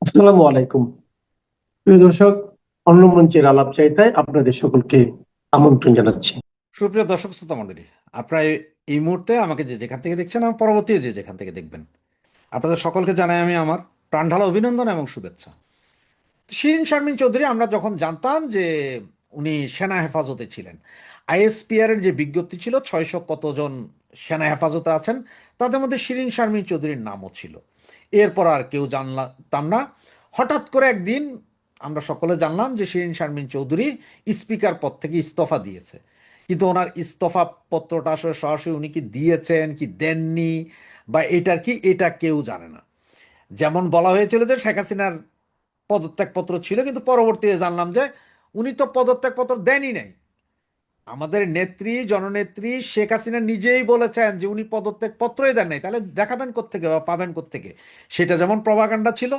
আসসালামু আলাইকুম। প্রিয় দর্শক, অন্য মঞ্চের আলাপ চাইতায় আপনাদের সকলকে আমন্ত্রণ জানাচ্ছি। সুপ্রিয় দর্শক শ্রোতা মণ্ডলী, আপনারা এই মুহূর্তে আমাকে যে যেখান থেকে দেখছেন এবং পরবর্তী যে যেখান থেকে দেখবেন, আপনাদের সকলকে জানাই আমি আমার প্রাণঢালা অভিনন্দন এবং শুভেচ্ছা। শিরিন শারমিন চৌধুরী, আমরা যখন জানতাম যে উনি সেনা হেফাজতে ছিলেন, আইএসপিআর এর যে বিজ্ঞপ্তি ছিল 600 কতজন সেনা হেফাজতে আছেন, তাদের মধ্যে শিরিন শারমিন চৌধুরীর নামও ছিল। এরপর আর কেউ জানতাম না। হঠাৎ করে একদিন আমরা সকলে জানলাম যে শিরিন শারমিন চৌধুরী স্পিকার পদ থেকে ইস্তফা দিয়েছে। কিন্তু ওনার ইস্তফা পত্রটা আসলে সরাসরি উনি কি দিয়েছেন কি দেননি, বা এটার কি, এটা কেউ জানে না। যেমন বলা হয়েছিল যে শেখ হাসিনার পদত্যাগপত্র ছিল, কিন্তু পরবর্তীতে জানলাম যে উনি তো পদত্যাগপত্র দেনই নাই। আমাদের নেত্রী, জননেত্রী শেখ হাসিনা নিজেই বলেছেন যে উনি পদত্যাগপত্রই দেন নাই। তাহলে দেখাবেন কোত্থেকে বা পাবেন কোত্থেকে? সেটা যেমন প্রভাকাণ্ডা ছিল,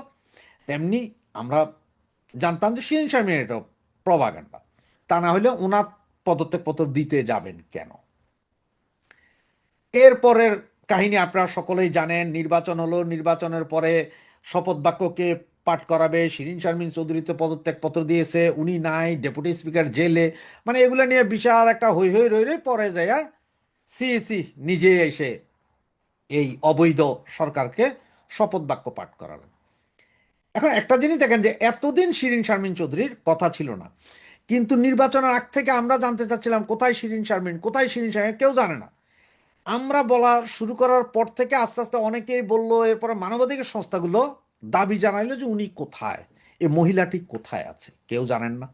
তেমনি আমরা জানতাম যে শিরিন শারমিনের এটা প্রভাকাণ্ডা। তা না হলে ওনার পদত্যাগপত্র দিতে যাবেন কেন? এরপরের কাহিনী আপনারা সকলেই জানেন। নির্বাচন হলো, নির্বাচনের পরে শপথ বাক্যকে পাঠ করাবে। শিরিন শারমিন চৌধুরী তো পদত্যাগপত্র দিয়েছে, উনি নাই, ডেপুটি স্পিকার জেলে। মানে এগুলো নিয়ে বিশাল একটা হই হই রই রই, পরে যায় সিইসি নিজে এসে এই অবৈধ সরকারকে শপথ বাক্য পাঠ করালেন। এখন একটা জিনিস দেখেন যে এতদিন শিরিন শারমিন চৌধুরীর কথা ছিল না, কিন্তু নির্বাচনের আগ থেকে আমরা জানতে চাচ্ছিলাম কোথায় শিরিন শারমিন, কোথায় শিরিন শারমিন, কেউ জানে না। আমরা বলা শুরু করার পর থেকে আস্তে আস্তে অনেকেই বললো, এরপরে মানবাধিকার সংস্থাগুলো দাবি জানাইলো যে উনি কোথায়, এই মহিলাটি কোথায় আছে, কেউ জানেন না।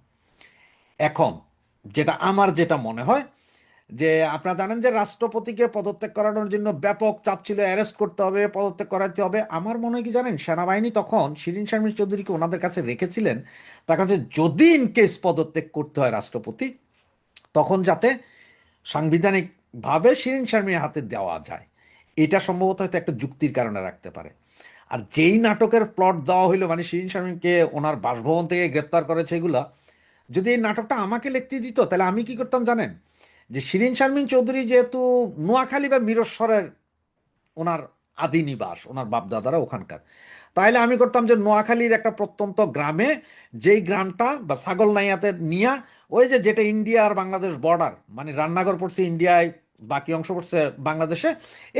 এখন যেটা মনে হয় যে আপনারা জানেন যে রাষ্ট্রপতিকে পদত্যাগ করানোর জন্য ব্যাপক চাপ ছিল, অ্যারেস্ট করতে হবে, পদত্যাগ করাতে হবে। আমার মনে হয় কি জানেন, সেনাবাহিনী তখন শিরিন শারমিন চৌধুরীকে ওনাদের কাছে রেখেছিলেন, তার কাছে যদি ইন কেস পদত্যাগ করতে হয় রাষ্ট্রপতি, তখন যাতে সাংবিধানিকভাবে শিরিন শারমিনের হাতে দেওয়া যায়। এটা সম্ভবত হয়তো একটা যুক্তির কারণে রাখতে পারে। আর যেই নাটকের প্লট দেওয়া হইলো, মানে শিরিন শারমিনকে ওনার বাসভবন থেকে গ্রেপ্তার করেছে, এগুলা যদি এই নাটকটা আমাকে লিখতে দিত, তাহলে আমি কি করতাম জানেন? যে শিরিন শারমিন চৌধুরী যেহেতু নোয়াখালী বা মিরস্বরের ওনার আদি নিবাস, ওনার বাপদাদারা ওখানকার, তাইলে আমি করতাম যে নোয়াখালীর একটা প্রত্যন্ত গ্রামে, যেই গ্রামটা বা ছাগল নাইয়াতে নিয়া, ওই যে যেটা ইন্ডিয়া আর বাংলাদেশ বর্ডার, মানে রান্নাঘর পড়ছে ইন্ডিয়ায়, বাকি অংশ পড়ছে বাংলাদেশে,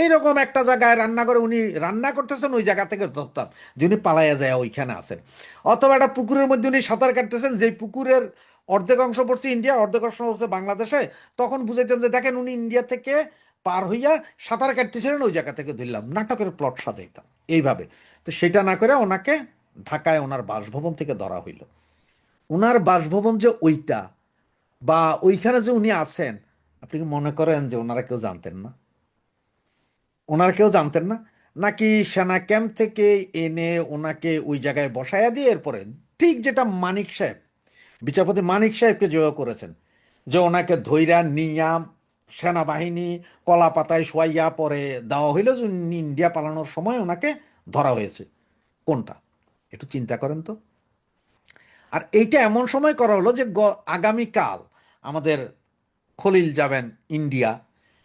এইরকম একটা জায়গায় রান্নাঘরে উনি রান্না করতেছেন, ওই জায়গা থেকে ধরতাম যে উনি পালাইয়া যায় ওইখানে আছেন। অথবা একটা পুকুরের মধ্যে উনি সাঁতার কাটতেছেন, যেই পুকুরের অর্ধেক অংশ পড়ছে ইন্ডিয়া, অর্ধেক অংশ হচ্ছে বাংলাদেশে, তখন বুঝাইতাম যে দেখেন উনি ইন্ডিয়া থেকে পার হইয়া সাঁতার কাটতেছিলেন, ওই জায়গা থেকে ধরলাম, নাটকের প্লট সাজাইতাম এইভাবে। তো সেটা না করে ওনাকে ঢাকায় ওনার বাসভবন থেকে ধরা হইল। ওনার বাসভবন যে ওইটা, বা ওইখানে যে উনি আছেন, আপনি কি মনে করেন যে ওনারা কেউ জানতেন না? ওনারা কেউ জানতেন না? নাকি সেনা ক্যাম্প থেকে এনে ওনাকে ওই জায়গায় বসায়া দিয়ে এরপরে ঠিক যেটা মানিক সাহেব, বিচারপতি মানিক সাহেবকে যেভাবে করেছেন, যে ওনাকে ধইরা নিয়া সেনাবাহিনী কলা পাতায় শোয়াইয়া পরে দেওয়া হইল, যে উনি ইন্ডিয়া পালানোর সময় ওনাকে ধরা হয়েছে, কোনটা? একটু চিন্তা করেন তো। আর এইটা এমন সময় করা হলো যে আগামীকাল আমাদের খলিল যাবেন ইন্ডিয়া।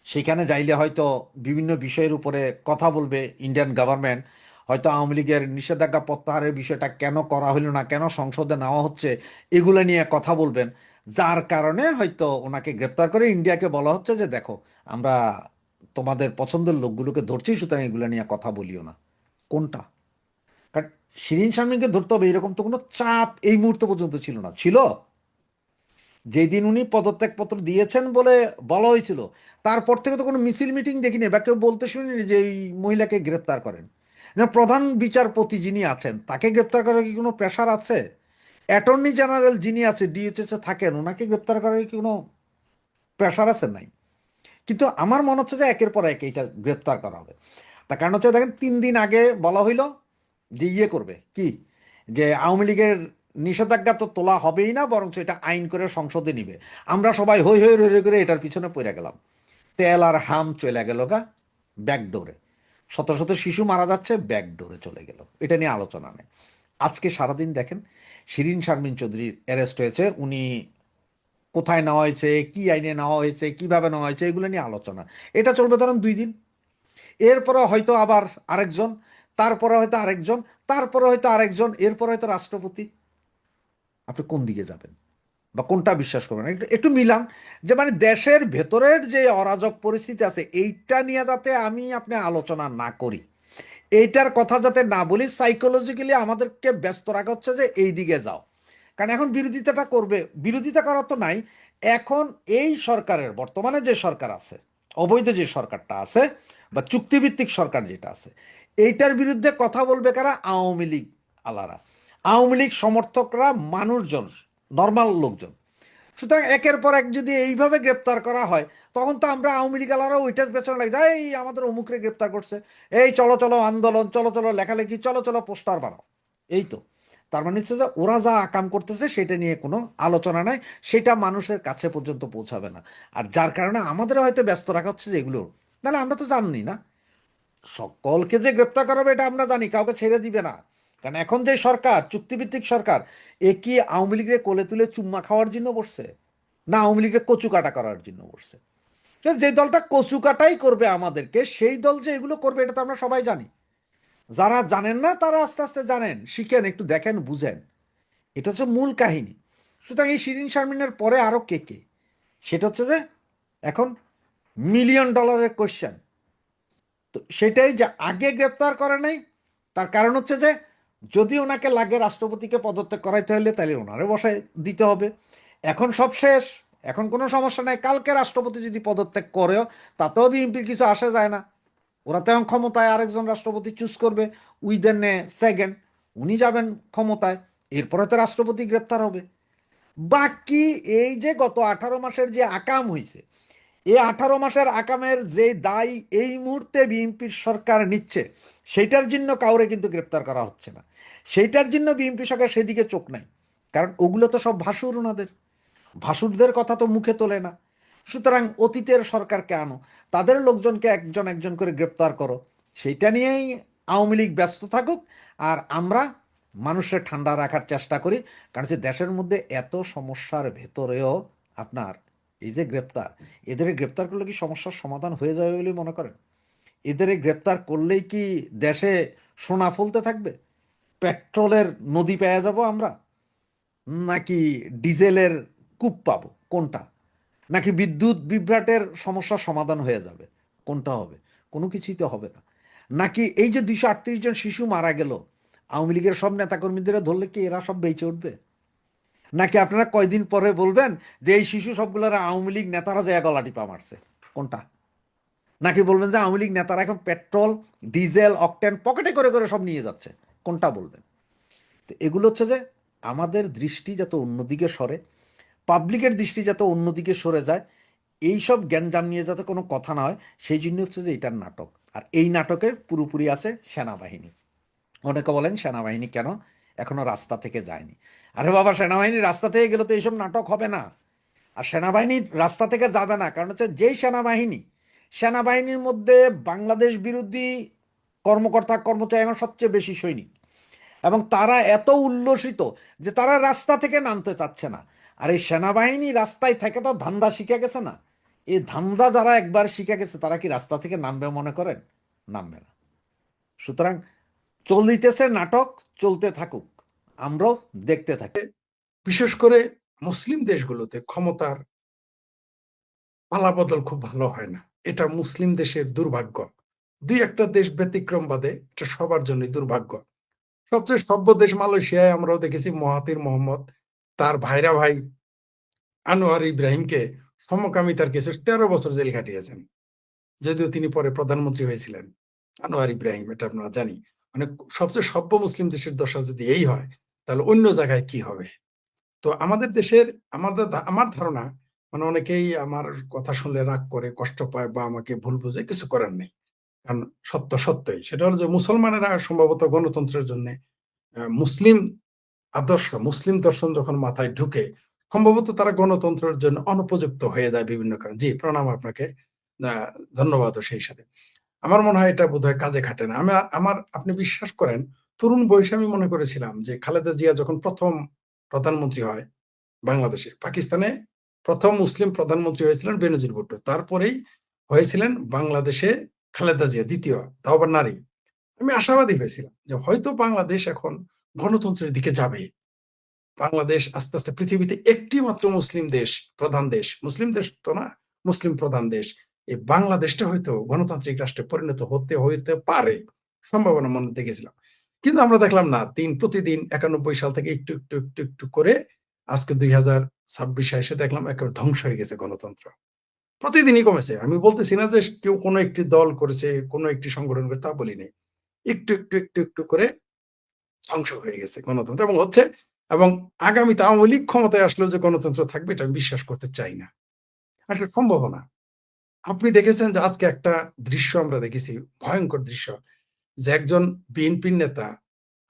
সেখানে যাইলে হয়তো বিভিন্ন বিষয়ের উপরে কথা বলবে ইন্ডিয়ান গভর্নমেন্ট। হয়তো আওয়ামী লীগের নিষেধাজ্ঞা প্রত্যাহারের বিষয়টা কেন করা হলো না, কেন সংসদে নেওয়া হচ্ছে, এগুলো নিয়ে কথা বলবেন। যার কারণে হয়তো ওনাকে গ্রেপ্তার করে ইন্ডিয়াকে বলা হচ্ছে যে দেখো, আমরা তোমাদের পছন্দের লোকগুলোকে ধরছি, সুতরাং এগুলো নিয়ে কথা বলিও না। কোনটা? কারণ শিরিন শারমিনকে ধরতে হবে এরকম তো কোনো চাপ এই মুহূর্ত পর্যন্ত ছিল না। ছিল যেদিন উনি পদত্যাগপত্র দিয়েছেন বলে বলা হয়েছিল, তারপর থেকে তো কোনো মিছিল মিটিং দেখিনি বা কেউ বলতে শুনিনি যে এই মহিলাকে গ্রেপ্তার করেন। না, প্রধান বিচারপতি যিনি আছেন তাকে গ্রেপ্তার করার কি কোনো প্রেশার আছে? অ্যাটর্নি জেনারেল যিনি আছে ডিএচএস এ থাকেন, ওনাকে গ্রেপ্তার করার কি কোনো প্রেশার আছে? নাই। কিন্তু আমার মনে হচ্ছে যে একের পর এক এইটা গ্রেপ্তার করা হবে। তার কারণ হচ্ছে দেখেন, 3 দিন আগে বলা হইলো যে ইয়ে করবে কি, যে আওয়ামী লীগের নিষেধাজ্ঞা তো তোলা হবেই না, বরঞ্চ এটা আইন করে সংসদে নিবে। আমরা সবাই হই হই রই রই করে এটার পিছনে পড়ে গেলাম। তেল আর হাম চলে গেল গা ব্যাকডোরে। শত শত শিশু মারা যাচ্ছে, ব্যাকডোরে চলে গেল। এটা নিয়ে আলোচনা নেই। আজকে সারাদিন দেখেন শিরিন শারমিন চৌধুরীর অ্যারেস্ট হয়েছে, উনি কোথায় নেওয়া হয়েছে, কি আইনে নেওয়া হয়েছে, কিভাবে নেওয়া হয়েছে, এগুলো নিয়ে আলোচনা। এটা চলবে ধরেন 2 দিন। এরপরে হয়তো আবার আরেকজন, তারপরে হয়তো আরেকজন, তারপরে হয়তো আরেকজন, এরপরে হয়তো রাষ্ট্রপতি। আপনি কোন দিকে যাবেন বা কোনটা বিশ্বাস করবেন? একটু একটু মিলান, যে মানে দেশের ভেতরের যে অরাজক পরিস্থিতি আছে এইটা নিয়ে যাতে আপনি আলোচনা না করি, এইটার কথা যাতে না বলি, সাইকোলজিক্যালি আমাদেরকে ব্যস্ত রাখা হচ্ছে যে এই দিকে যাও। কারণ এখন বিরোধিতাটা করবে, বিরোধিতা করার তো নাই। এখন এই সরকারের, বর্তমানে যে সরকার আছে, অবৈধ যে সরকারটা আছে বা চুক্তিভিত্তিক সরকার যেটা আছে, এইটার বিরুদ্ধে কথা বলবে কারা? আওয়ামী লীগ আলারা, আওয়ামী লীগ সমর্থকরা, মানুষজন, নর্মাল লোকজন। সুতরাং একের পর এক যদি এইভাবে গ্রেপ্তার করা হয়, তখন তো আমরা আওয়ামী লীগ আলারাও ওইটার পেছনে লাগে যায়, এই আমাদের অমুকরে গ্রেপ্তার করছে, এই চলো চলো আন্দোলন, চলো চলো লেখালেখি, চলো চলো পোস্টার বানাও। এই তো, তার মানে হচ্ছে যে ওরা যা আকাম করতেছে সেটা নিয়ে কোনো আলোচনা নাই, সেটা মানুষের কাছে পর্যন্ত পৌঁছাবে না। আর যার কারণে আমাদের হয়তো ব্যস্ত রাখা হচ্ছে যে এগুলো, নাহলে আমরা তো জানি না সকলকে যে গ্রেপ্তার করাবে এটা আমরা জানি, কাউকে ছেড়ে দিবে না। কারণ এখন যে সরকার, চুক্তিভিত্তিক সরকার, এ কি আওয়ামী লীগের কোলে তুলে চুম্মা খাওয়ার জন্য বসছে, না আওয়ামী লীগের কচু কাটা করার জন্য বসছে? যে দলটা কচু কাটাই করবে আমাদেরকে, সেই দল যে এগুলো করবে এটা তো আমরা সবাই জানি। যারা জানেন না তারা আস্তে আস্তে জানেন, শিখেন, একটু দেখেন, বুঝেন। এটা হচ্ছে মূল কাহিনী। সুতরাং এই শিরিন শারমিনের পরে আরো কে কে, সেটা হচ্ছে যে এখন মিলিয়ন ডলারের কোশ্চেন। তো সেটাই যে আগে গ্রেপ্তার করে নাই, তার কারণ হচ্ছে যে যদি ওনাকে লাগে রাষ্ট্রপতিকে পদত্যাগ করাইতে হলে তাহলে ওনারে বসায় দিতে হবে। এখন সব শেষ, এখন কোনো সমস্যা নাই, কালকে রাষ্ট্রপতি যদি পদত্যাগ করেও তাতেও বিএনপির কিছু আসে যায় না। ওরা তো এখন ক্ষমতায়, আরেকজন রাষ্ট্রপতি চুজ করবে উইদিন এ সেকেন্ড, উনি যাবেন ক্ষমতায়, এরপরে তো রাষ্ট্রপতি গ্রেপ্তার হবে। বাকি এই যে গত 18 মাসের যে আকাম হয়েছে, এই 18 মাসের আকামের যে দায় এই মুহূর্তে বিএনপির সরকার নিচ্ছে, সেইটার জন্য কাউরে কিন্তু গ্রেপ্তার করা হচ্ছে না। সেইটার জন্য বিএনপি সরকার সেদিকে চোখ নাই, কারণ ওগুলো তো সব ভাসুর ওনাদের, ভাসুরদের কথা তো মুখে তোলে না। সুতরাং অতীতের সরকারকে আনো, তাদের লোকজনকে একজন একজন করে গ্রেপ্তার করো, সেইটা নিয়েই আওয়ামী লীগ ব্যস্ত থাকুক, আর আমরা মানুষের ঠান্ডা রাখার চেষ্টা করি। কারণ হচ্ছে দেশের মধ্যে এত সমস্যার ভেতরেও আপনার এই যে গ্রেপ্তার, এদের গ্রেপ্তার করলে কি সমস্যার সমাধান হয়ে যাবে বলে মনে করেন? এদের গ্রেপ্তার করলেই কি দেশে সোনা ফলতে থাকবে? পেট্রোলের নদী পেয়ে যাব আমরা, নাকি ডিজেলের কূপ পাবো, কোনটা? নাকি বিদ্যুৎ বিভ্রাটের সমস্যার সমাধান হয়ে যাবে, কোনটা হবে? কোনো কিছুই তো হবে না। নাকি এই যে 238 জন শিশু মারা গেল, আওয়ামী লীগের সব নেতাকর্মীদের ধরলে কি এরা সব বেঁচে উঠবে? নাকি আপনারা কয়দিন পরে বলবেন যে এই শিশু সবগুলোর আওয়ামী লীগ নেতারা যে গলা টিপা মারছে, কোনটা? নাকি বলবেন যে আওয়ামী লীগ নেতারা এখন পেট্রোল, ডিজেল, অকটেন পকেটে করে করে সব নিয়ে যাচ্ছে, কোনটা বলবেন? তো এগুলো হচ্ছে যে আমাদের দৃষ্টি যাতে অন্যদিকে সরে, পাবলিকের দৃষ্টি যাতে অন্যদিকে সরে যায়, এইসব গ্যাঞ্জাম নিয়ে যাতে কোনো কথা না হয়, সেই জন্য হচ্ছে যে এটার নাটক। আর এই নাটকে পুরোপুরি আছে সেনাবাহিনী। অনেকে বলেন সেনাবাহিনী কেন এখনো রাস্তা থেকে যায়নি? আরে বাবা, সেনাবাহিনী রাস্তা থেকে গেলে তো এইসব নাটক হবে না। আর সেনাবাহিনী রাস্তা থেকে যাবে না কারণ হচ্ছে যেই সেনাবাহিনী, সেনাবাহিনীর মধ্যে বাংলাদেশ বিরোধী কর্মকর্তা কর্মচারী এখন সবচেয়ে বেশি সৈনিক, এবং তারা এত উল্লসিত যে তারা রাস্তা থেকে নামতে চাচ্ছে না। আর এই সেনাবাহিনী রাস্তায় থেকে তো ধান্দা শিখে গেছে না, এই ধান্দা যারা একবার শিখে গেছে তারা কি রাস্তা থেকে নামবে মনে করেন? নামবে না। সুতরাং চলিতেছে নাটক, চলতে থাকুক, আমরাও দেখতে থাকি। বিশেষ করে মুসলিম দেশগুলোতে ক্ষমতার পালাবদল খুব ভালো হয় না, এটা মুসলিম দেশের দুর্ভাগ্য। দুই একটা দেশ ব্যতিক্রম বাদে এটা সবার জন্য দুর্ভাগ্য। সবচেয়ে সভ্য দেশ মালয়েশিয়ায় আমরাও দেখেছি মহাতির মোহাম্মদ তার ভাইরা ভাই আনোয়ার ইব্রাহিমকে সমকামিতার কেসে 13 বছর জেল খাটিয়েছেন, যদিও তিনি পরে প্রধানমন্ত্রী হয়েছিলেন। আনোয়ার ইব্রাহিম, এটা আপনারা জানি। মানে সবচেয়ে সভ্য মুসলিম দেশের দশা যদি এই হয়, তাহলে অন্য জায়গায় কি হবে? তো আমাদের দেশের আমার ধারণা, মানে অনেকেই আমার কথা শুনলে রাগ করে, কষ্ট পায় বা আমাকে ভুল বুঝে, কিছু করার নেই। কারণ সত্য সত্যই, সেটা হলো যে মুসলমানেরা সম্ভবত গণতন্ত্রের জন্য মুসলিম আদর্শ, মুসলিম দর্শন যখন মাথায় ঢুকে, সম্ভবত তারা গণতন্ত্রের জন্য অনুপযুক্ত হয়ে যায় বিভিন্ন কারণে। জি, প্রণাম আপনাকে, ধন্যবাদ। সেই সাথে আমার মনে হয় এটা বোধহয় কাজে খাটে না। আপনি বিশ্বাস করেন, তরুণ বয়সে আমি মনে করেছিলাম যে খালেদা জিয়া যখন প্রথম প্রধানমন্ত্রী হয় বাংলাদেশে, পাকিস্তানে প্রথম মুসলিম প্রধানমন্ত্রী হয়েছিলেন বেনজির ভুট্টো, তারপরেই হয়েছিলেন বাংলাদেশে খালেদা জিয়া দ্বিতীয়, তাও আবার নারী। আমি আশাবাদী হয়েছিলাম যে হয়তো বাংলাদেশ এখন গণতন্ত্রের দিকে যাবে। বাংলাদেশ আস্তে আস্তে পৃথিবীতে একটি মাত্র মুসলিম দেশ, প্রধান দেশ, মুসলিম দেশ তো না, মুসলিম প্রধান দেশ, এই বাংলাদেশটা হয়তো গণতান্ত্রিক রাষ্ট্রে পরিণত হইতে পারে, সম্ভাবনা মনে দেখেছিলাম। কিন্তু আমরা দেখলাম না, প্রতিদিন 91 সাল থেকে একটু একটু একটু একটু করে আজকে 2026 এসে দেখলাম একেবারে ধ্বংস হয়ে গেছে গণতন্ত্র। প্রতিদিনই কমেছে। আমি বলতেছি না যে কেউ কোনো একটি দল করেছে, কোনো একটি সংগঠন করে, তা বলি নাই। একটু একটু একটু একটু করে ধ্বংস হয়ে গেছে গণতন্ত্র এবং হচ্ছে, এবং আগামীতে আওয়ামী লীগ ক্ষমতায় আসলেও যে গণতন্ত্র থাকবে এটা আমি বিশ্বাস করতে চাই না। একটা সম্ভাবনা। আপনি দেখেছেন যে আজকে একটা দৃশ্য আমরা দেখেছি, ভয়ংকর দৃশ্য, যে একজন বিএনপির নেতা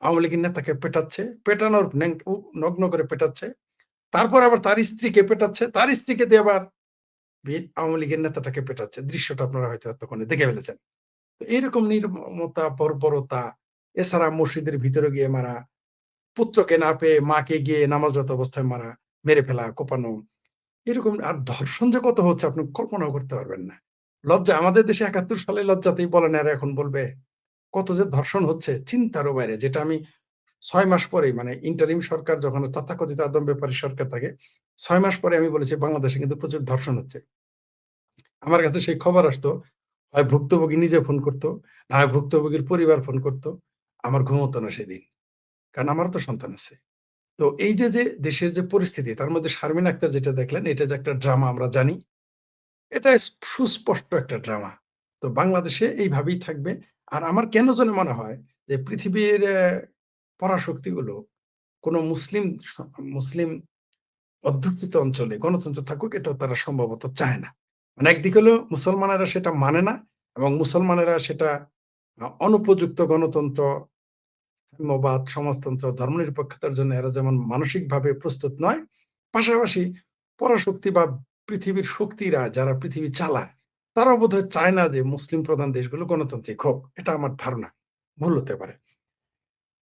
আওয়ামী লীগের নেতাকে পেটাচ্ছে, পেটানোর নগ্ন করে পেটাচ্ছে, তারপর আবার তার স্ত্রীকে পেটাচ্ছে, তার স্ত্রীকে দিয়ে আবার আওয়ামী লীগের নেতাটাকে পেটাচ্ছে। দৃশ্যটা আপনারা হয়তো এতক্ষণে দেখে ফেলেছেন। তো এরকম নির্মমতা, বর্বরতা, এছাড়া মসজিদের ভিতরে গিয়ে মারা, পুত্রকে না পেয়ে মাকে গিয়ে নামাজরত অবস্থায় মারা, মেরে ফেলা, কোপানো, এরকম। আর ধর্ষণ যে কত হচ্ছে আপনি কল্পনাও করতে পারবেন না। লজ্জা, আমাদের দেশে 71 সালে লজ্জাতেই বলে না, আর এখন বলবে কত যে ধর্ষণ হচ্ছে চিন্তারও বাইরে। যেটা আমি 6 মাস পরেই, মানে ইন্টারিম সরকার যখন তথাকথিত আদম ব্যাপারী সরকার থাকে, 6 মাস পরে আমি বলেছি বাংলাদেশে কিন্তু প্রচুর ধর্ষণ হচ্ছে। আমার কাছে সেই খবর আসতো, হয় ভুক্তভোগী নিজে ফোন করতো, না হয় ভুক্তভোগীর পরিবার ফোন করতো। আমার ঘুম হতো না সেদিন। কারণ আমারও তো সন্তান আছে। তো এই যে দেশের যে পরিস্থিতি, তার মধ্যে শারমিন আক্তার যেটা দেখলেন, এটা যে একটা ড্রামা আমরা জানি। এটা সুস্পষ্ট একটা ড্রামা। তো বাংলাদেশে এইভাবেই থাকবে। আর আমার কেন জানি মনে হয় যে পৃথিবীর পরাশক্তিগুলো কোন মুসলিম অধ্যুষিত অঞ্চলে গণতন্ত্র থাকুক এটাও তারা সম্ভবত চায় না। মানে একদিকে হলো মুসলমানেরা সেটা মানে না, এবং মুসলমানেরা সেটা অনুপযুক্ত গণতন্ত্র, সাম্যবাদ, সমাজতন্ত্র, ধর্মনিরপেক্ষতার জন্য এরা যেমন মানসিকভাবে প্রস্তুত নয়, পাশাপাশি পরাশক্তি বা পৃথিবীর শক্তিরা যারা পৃথিবী চালায়, তারাও বোধহয় চায় না যে মুসলিম প্রধান দেশগুলো গণতান্ত্রিক হোক। এটা আমার ধারণা, ভুল হতে পারে।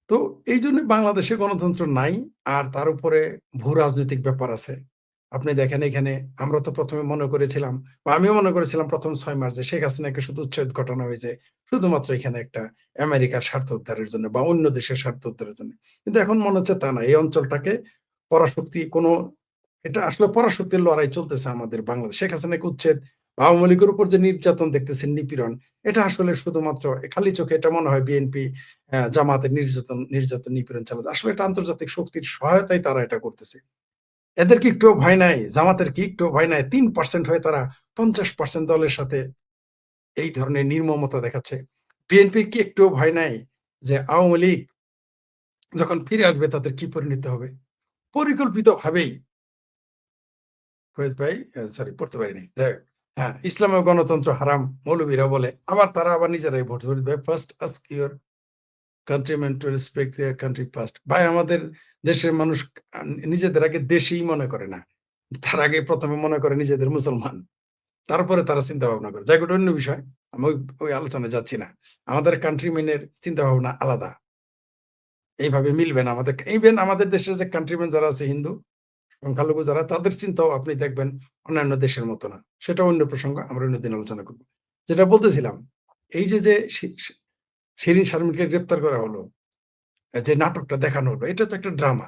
তো এইজন্য বাংলাদেশে গণতন্ত্র নাই। আর তার উপরে ভূ-রাজনৈতিক ব্যাপার আছে। আপনি দেখেন এখানে আমরা তো ১ম এ মনে করেছিলাম, বা আমিও মনে করেছিলাম ১ম ৬ মাস যে শেখ হাসিনাকে শুধু উচ্ছেদ ঘটানো হয়েছে শুধুমাত্র এখানে একটা আমেরিকার স্বার্থ উদ্ধারের জন্য বা অন্য দেশের স্বার্থ উদ্ধারের জন্য। কিন্তু এখন মনে হচ্ছে তা না। এই অঞ্চলটাকে পরাশক্তি এটা আসলে পরাশক্তির লড়াই চলতেছে আমাদের বাংলাদেশে। শেখ হাসিনাকে উচ্ছেদ বা আওয়ামী লীগের উপর যে নির্যাতন দেখতেছেন, নিপীড়ন, এটা আসলে শুধুমাত্র খালি চোখে এটা মনে হয় বিএনপি, জামাতের নির্যাতন, নিপীড়ন চালাচ্ছে। আসলে এটা আন্তর্জাতিক শক্তির সহায়তায় তারা এটা করতেছে। এদের কি একটুও ভয় নাই? জামাতের কি একটুও ভয় নাই? ৩% হয়ে তারা ৫০% দলের সাথে এই ধরনের নির্মমতা দেখাচ্ছে। বিএনপির কি একটুও ভয় নাই যে আওয়ামী লীগ যখন ফিরে আসবে তাদের কি পরিণতি হবে? পরিকল্পিতভাবেই ফরিদ ভাই, সরি পড়তে পারিনি। যাই হোক, হ্যাঁ, ইসলাম ও গণতন্ত্র হারাম মৌলবীরা বলে। তারা আবার নিজেরাই ভোট। ফরিদ ভাই, first ask your countrymen to respect their country first. ভাই, আমাদের দেশের মানুষ আ নিজেদের আগে দেশীই মনে করে না। তার আগে ১ম এ মনে করে নিজেদের মুসলমান। তারপরে তারা চিন্তা ভাবনা করে। যাই হোক, ওটা অন্য বিষয়। আমি ওই আলোচনায় যাচ্ছি না। আমাদের কান্ট্রিমেনের চিন্তা ভাবনা আলাদা। এইভাবে মিলবে না আমাদের। ইভেন আমাদের দেশের যে কান্ট্রিমেন যারা আছে হিন্দু, সংখ্যালঘু যারা, তাদের চিন্তাও আপনি দেখবেন অন্যান্য দেশের মতো না। সেটা অন্য প্রসঙ্গ, আমরা অন্যদিন আলোচনা করব। যেটা বলতেছিলাম, এই যে শিরীন শারমিনকে গ্রেপ্তার করা হলো, যে নাটকটা দেখানো হলো, এটা তো একটা ড্রামা।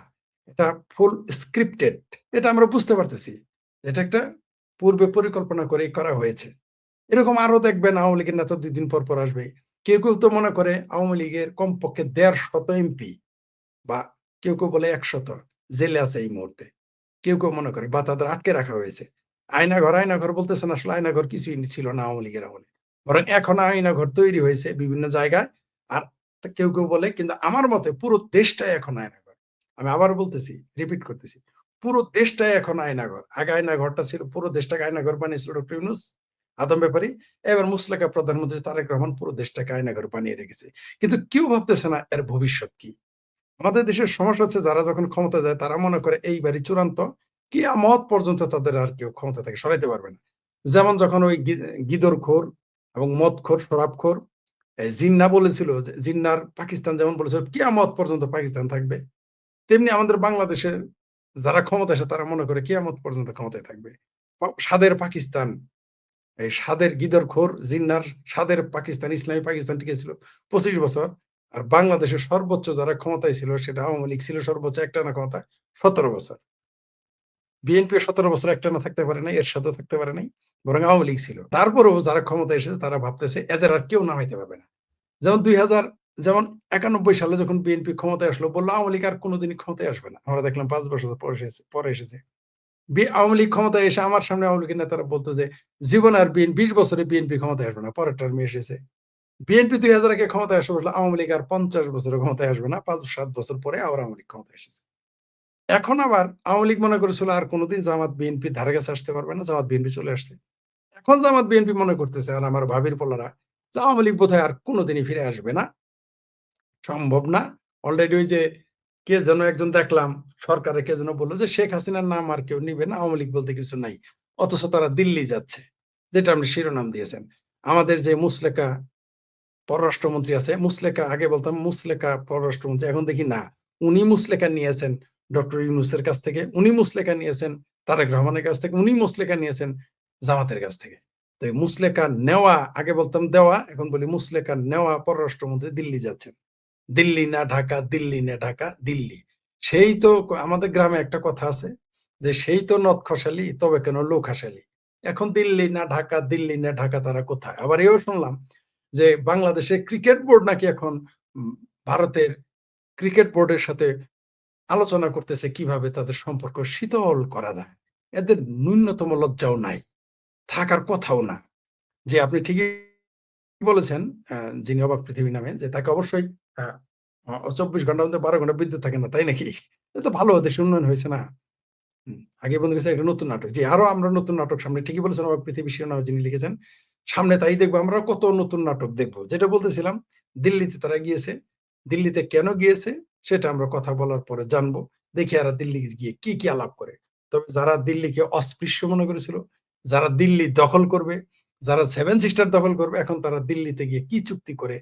এটা ফুল স্ক্রিপ্টেড। এটা আমরা বুঝতে পারতেছি। এটা একটা পূর্বে পরিকল্পনা করেই করা হয়েছে। এরকম আরো দেখবেন আওয়ামী লীগের নেতা ২ দিন পর আসবে। কেউ তো মনে করে আওয়ামী লীগের কমপক্ষে ১৫০ এমপি, বা কেউ বলে ১০০ জেলে আছে এই মুহূর্তে। কেউ মনে করে, বা তাদের আটকে রাখা হয়েছে। আয়নাঘর বলতেছেন, আসলে আয়নাঘর কিছুই ছিল না আওয়ামী লীগের আমলে। বরং এখন আয়নাঘর তৈরি হয়েছে বিভিন্ন জায়গায়। আর কেউ বলে, কিন্তু আমার মতে পুরো দেশটাই এখন আয়নাঘর। আমি আবারও বলতেছি, রিপিট করতেছি। পুরো দেশটাই এখন আয়নাঘর। আগে আয়নাঘরটা ছিল, পুরো দেশটাকে আয়নাঘর বানিয়েছিল ডক্টর ইউনূস, আদম ব্যাপারী। এবার মুসলেকা প্রধানমন্ত্রী তারেক রহমান পুরো দেশটাকে আয়নাঘর বানিয়ে রেখেছে। কিন্তু কেউ ভাবতেছে না এর ভবিষ্যৎ কি? আমাদের দেশের সমস্যা হচ্ছে, যারা যখন ক্ষমতা যায় তারা মনে করে এইবারই চূড়ান্ত, কিয়ামত পর্যন্ত তাদের আর কেউ ক্ষমতা থেকে সরাইতে পারবে না। যেমন যখন ওই গিদরখোর এবং মদখোর, শরাবখোর জিন্নাহ বলেছিল, যে জিন্নাহর পাকিস্তান যেমন বলেছিল কিয়ামত পর্যন্ত পাকিস্তান থাকবে, তেমনি আমাদের বাংলাদেশে যারা ক্ষমতায় আসে তারা মনে করে কিয়ামত পর্যন্ত ক্ষমতায় থাকবে। স্বাদের পাকিস্তান, এই সাদের গিদরখোর জিন্নার সাদের পাকিস্তান, ইসলামী পাকিস্তান টিকে ছিল 25 বছর। আর বাংলাদেশের সর্বোচ্চ যারা ক্ষমতায় ছিল সেটা আওয়ামী লীগ ছিল, সর্বোচ্চ একটানা ক্ষমতা 17 বছর। বিএনপি 17 বছর একটানা থাকতে পারে নাই, এর সাথেও থাকতে পারে নাই, বরং আওয়ামী লীগ ছিল। তারপরেও যারা ক্ষমতায় এসেছে তারা ভাবতেছে এদের আর কেউ নামাইতে পারবে না। যেমন 91 সালে যখন বিএনপি ক্ষমতায় আসলো, বললো আওয়ামী লীগ আর কোনোদিনই ক্ষমতায় আসবে না। আমরা দেখলাম 5 বছর পরে এসেছে। আওয়ামী লীগ ক্ষমতায় এসে আমার সামনে আওয়ামী লীগের নেতারা বলতো যে জীবন আর 20 বছরে বিএনপি ক্ষমতায় আসবে না, পরের টার্মে এসেছে। বিএনপি 2000 ক্ষমতায় আসে বললো আওয়ামী লীগ আর 50 বছরে ক্ষমতায় আসবে না, 5-7 বছর পরে আবার আওয়ামী লীগ ক্ষমতায় এসেছে। এখন আবার আওয়ামী লীগ মনে করেছিল আর কোনোদিন জামাত বিএনপি ধারে কাছে আসতে পারবে না, জামাত বিএনপি চলে আসছে। এখন জামাত বিএনপি মনে করতেছে আর আমার ভাবির পোলারা যে আওয়ামী লীগ বোধহয় আর কোনোদিনই ফিরে আসবে না, সম্ভব না। অলরেডি ওই যে কে যেন একজন দেখলাম সরকারে কে যেন বললো যে শেখ হাসিনার নাম আর কেউ নিবে না, আওয়ামী লীগ বলতে কিছু নাই, অথচ তারা দিল্লি যাচ্ছে, যেটা আপনি শিরোনাম দিয়েছেন। আমাদের যে মুসলেকা পররাষ্ট্রমন্ত্রী আছে, মুসলেকা আগে বলতাম মুসলেকা পররাষ্ট্রমন্ত্রী, এখন দেখি না, উনি মুসলেকা নিয়েছেন ডক্টর ইউনূসের কাছ থেকে, উনি মুসলেকা নিয়েছেন তারেক রহমানের কাছ থেকে, উনি মুসলেকা নিয়েছেন জামাতের কাছ থেকে। তো এই মুসলেকা নেওয়া, আগে বলতাম দেওয়া, এখন বলি মুসলেকা নেওয়া পররাষ্ট্রমন্ত্রী দিল্লি যাচ্ছেন। দিল্লি না ঢাকা, দিল্লি না ঢাকা, দিল্লি। সেই তো আমাদের গ্রামে একটা কথা আছে যে সেই তো নদ খসালি তবে কেন লোক হাসালি। এখন দিল্লি না ঢাকা, দিল্লি না ঢাকা, তারা কোথায়? আবার এও শুনলাম যে বাংলাদেশে ক্রিকেট বোর্ড নাকি এখন ভারতের ক্রিকেট বোর্ডের সাথে আলোচনা করতেছে কিভাবে তাদের সম্পর্ক শীতল করা যায়। এদের ন্যূনতম লজ্জাও নাই, থাকার কথাও না। যে আপনি ঠিকই বলেছেন, যিনি অবাক পৃথিবী নামে, যে তাকে অবশ্যই 24 ঘন্টার মধ্যে 12 ঘন্টা বিদ্যুৎ থাকে না, তাই নাকি? এ তো ভালো, দেশের উন্নয়ন হয়েছে না? আগে বন্ধু গেছে একটা নতুন নাটক, যে আরো আমরা নতুন নাটক সামনে, ঠিকই বলেছেন, অবাক পৃথিবী শিরোনামে যিনি লিখেছেন, সামনে তাই দেখবো আমরা, কত নতুন নাটক দেখবো। যেটা বলতেছিলাম, দিল্লিতে তারা গিয়েছে, দিল্লিতে কেন গিয়েছে সেটা আমরা কথা বলার পরে জানবো। দেখি এরা দিল্লি গিয়ে কি কি আলাপ করে। তবে যারা দিল্লিকে অস্পৃশ্য মনে করেছিল, যারা দিল্লি দখল করবে, যারা 7 সিস্টার দখল করবে, এখন তারা দিল্লিতে গিয়ে কি চুক্তি করে,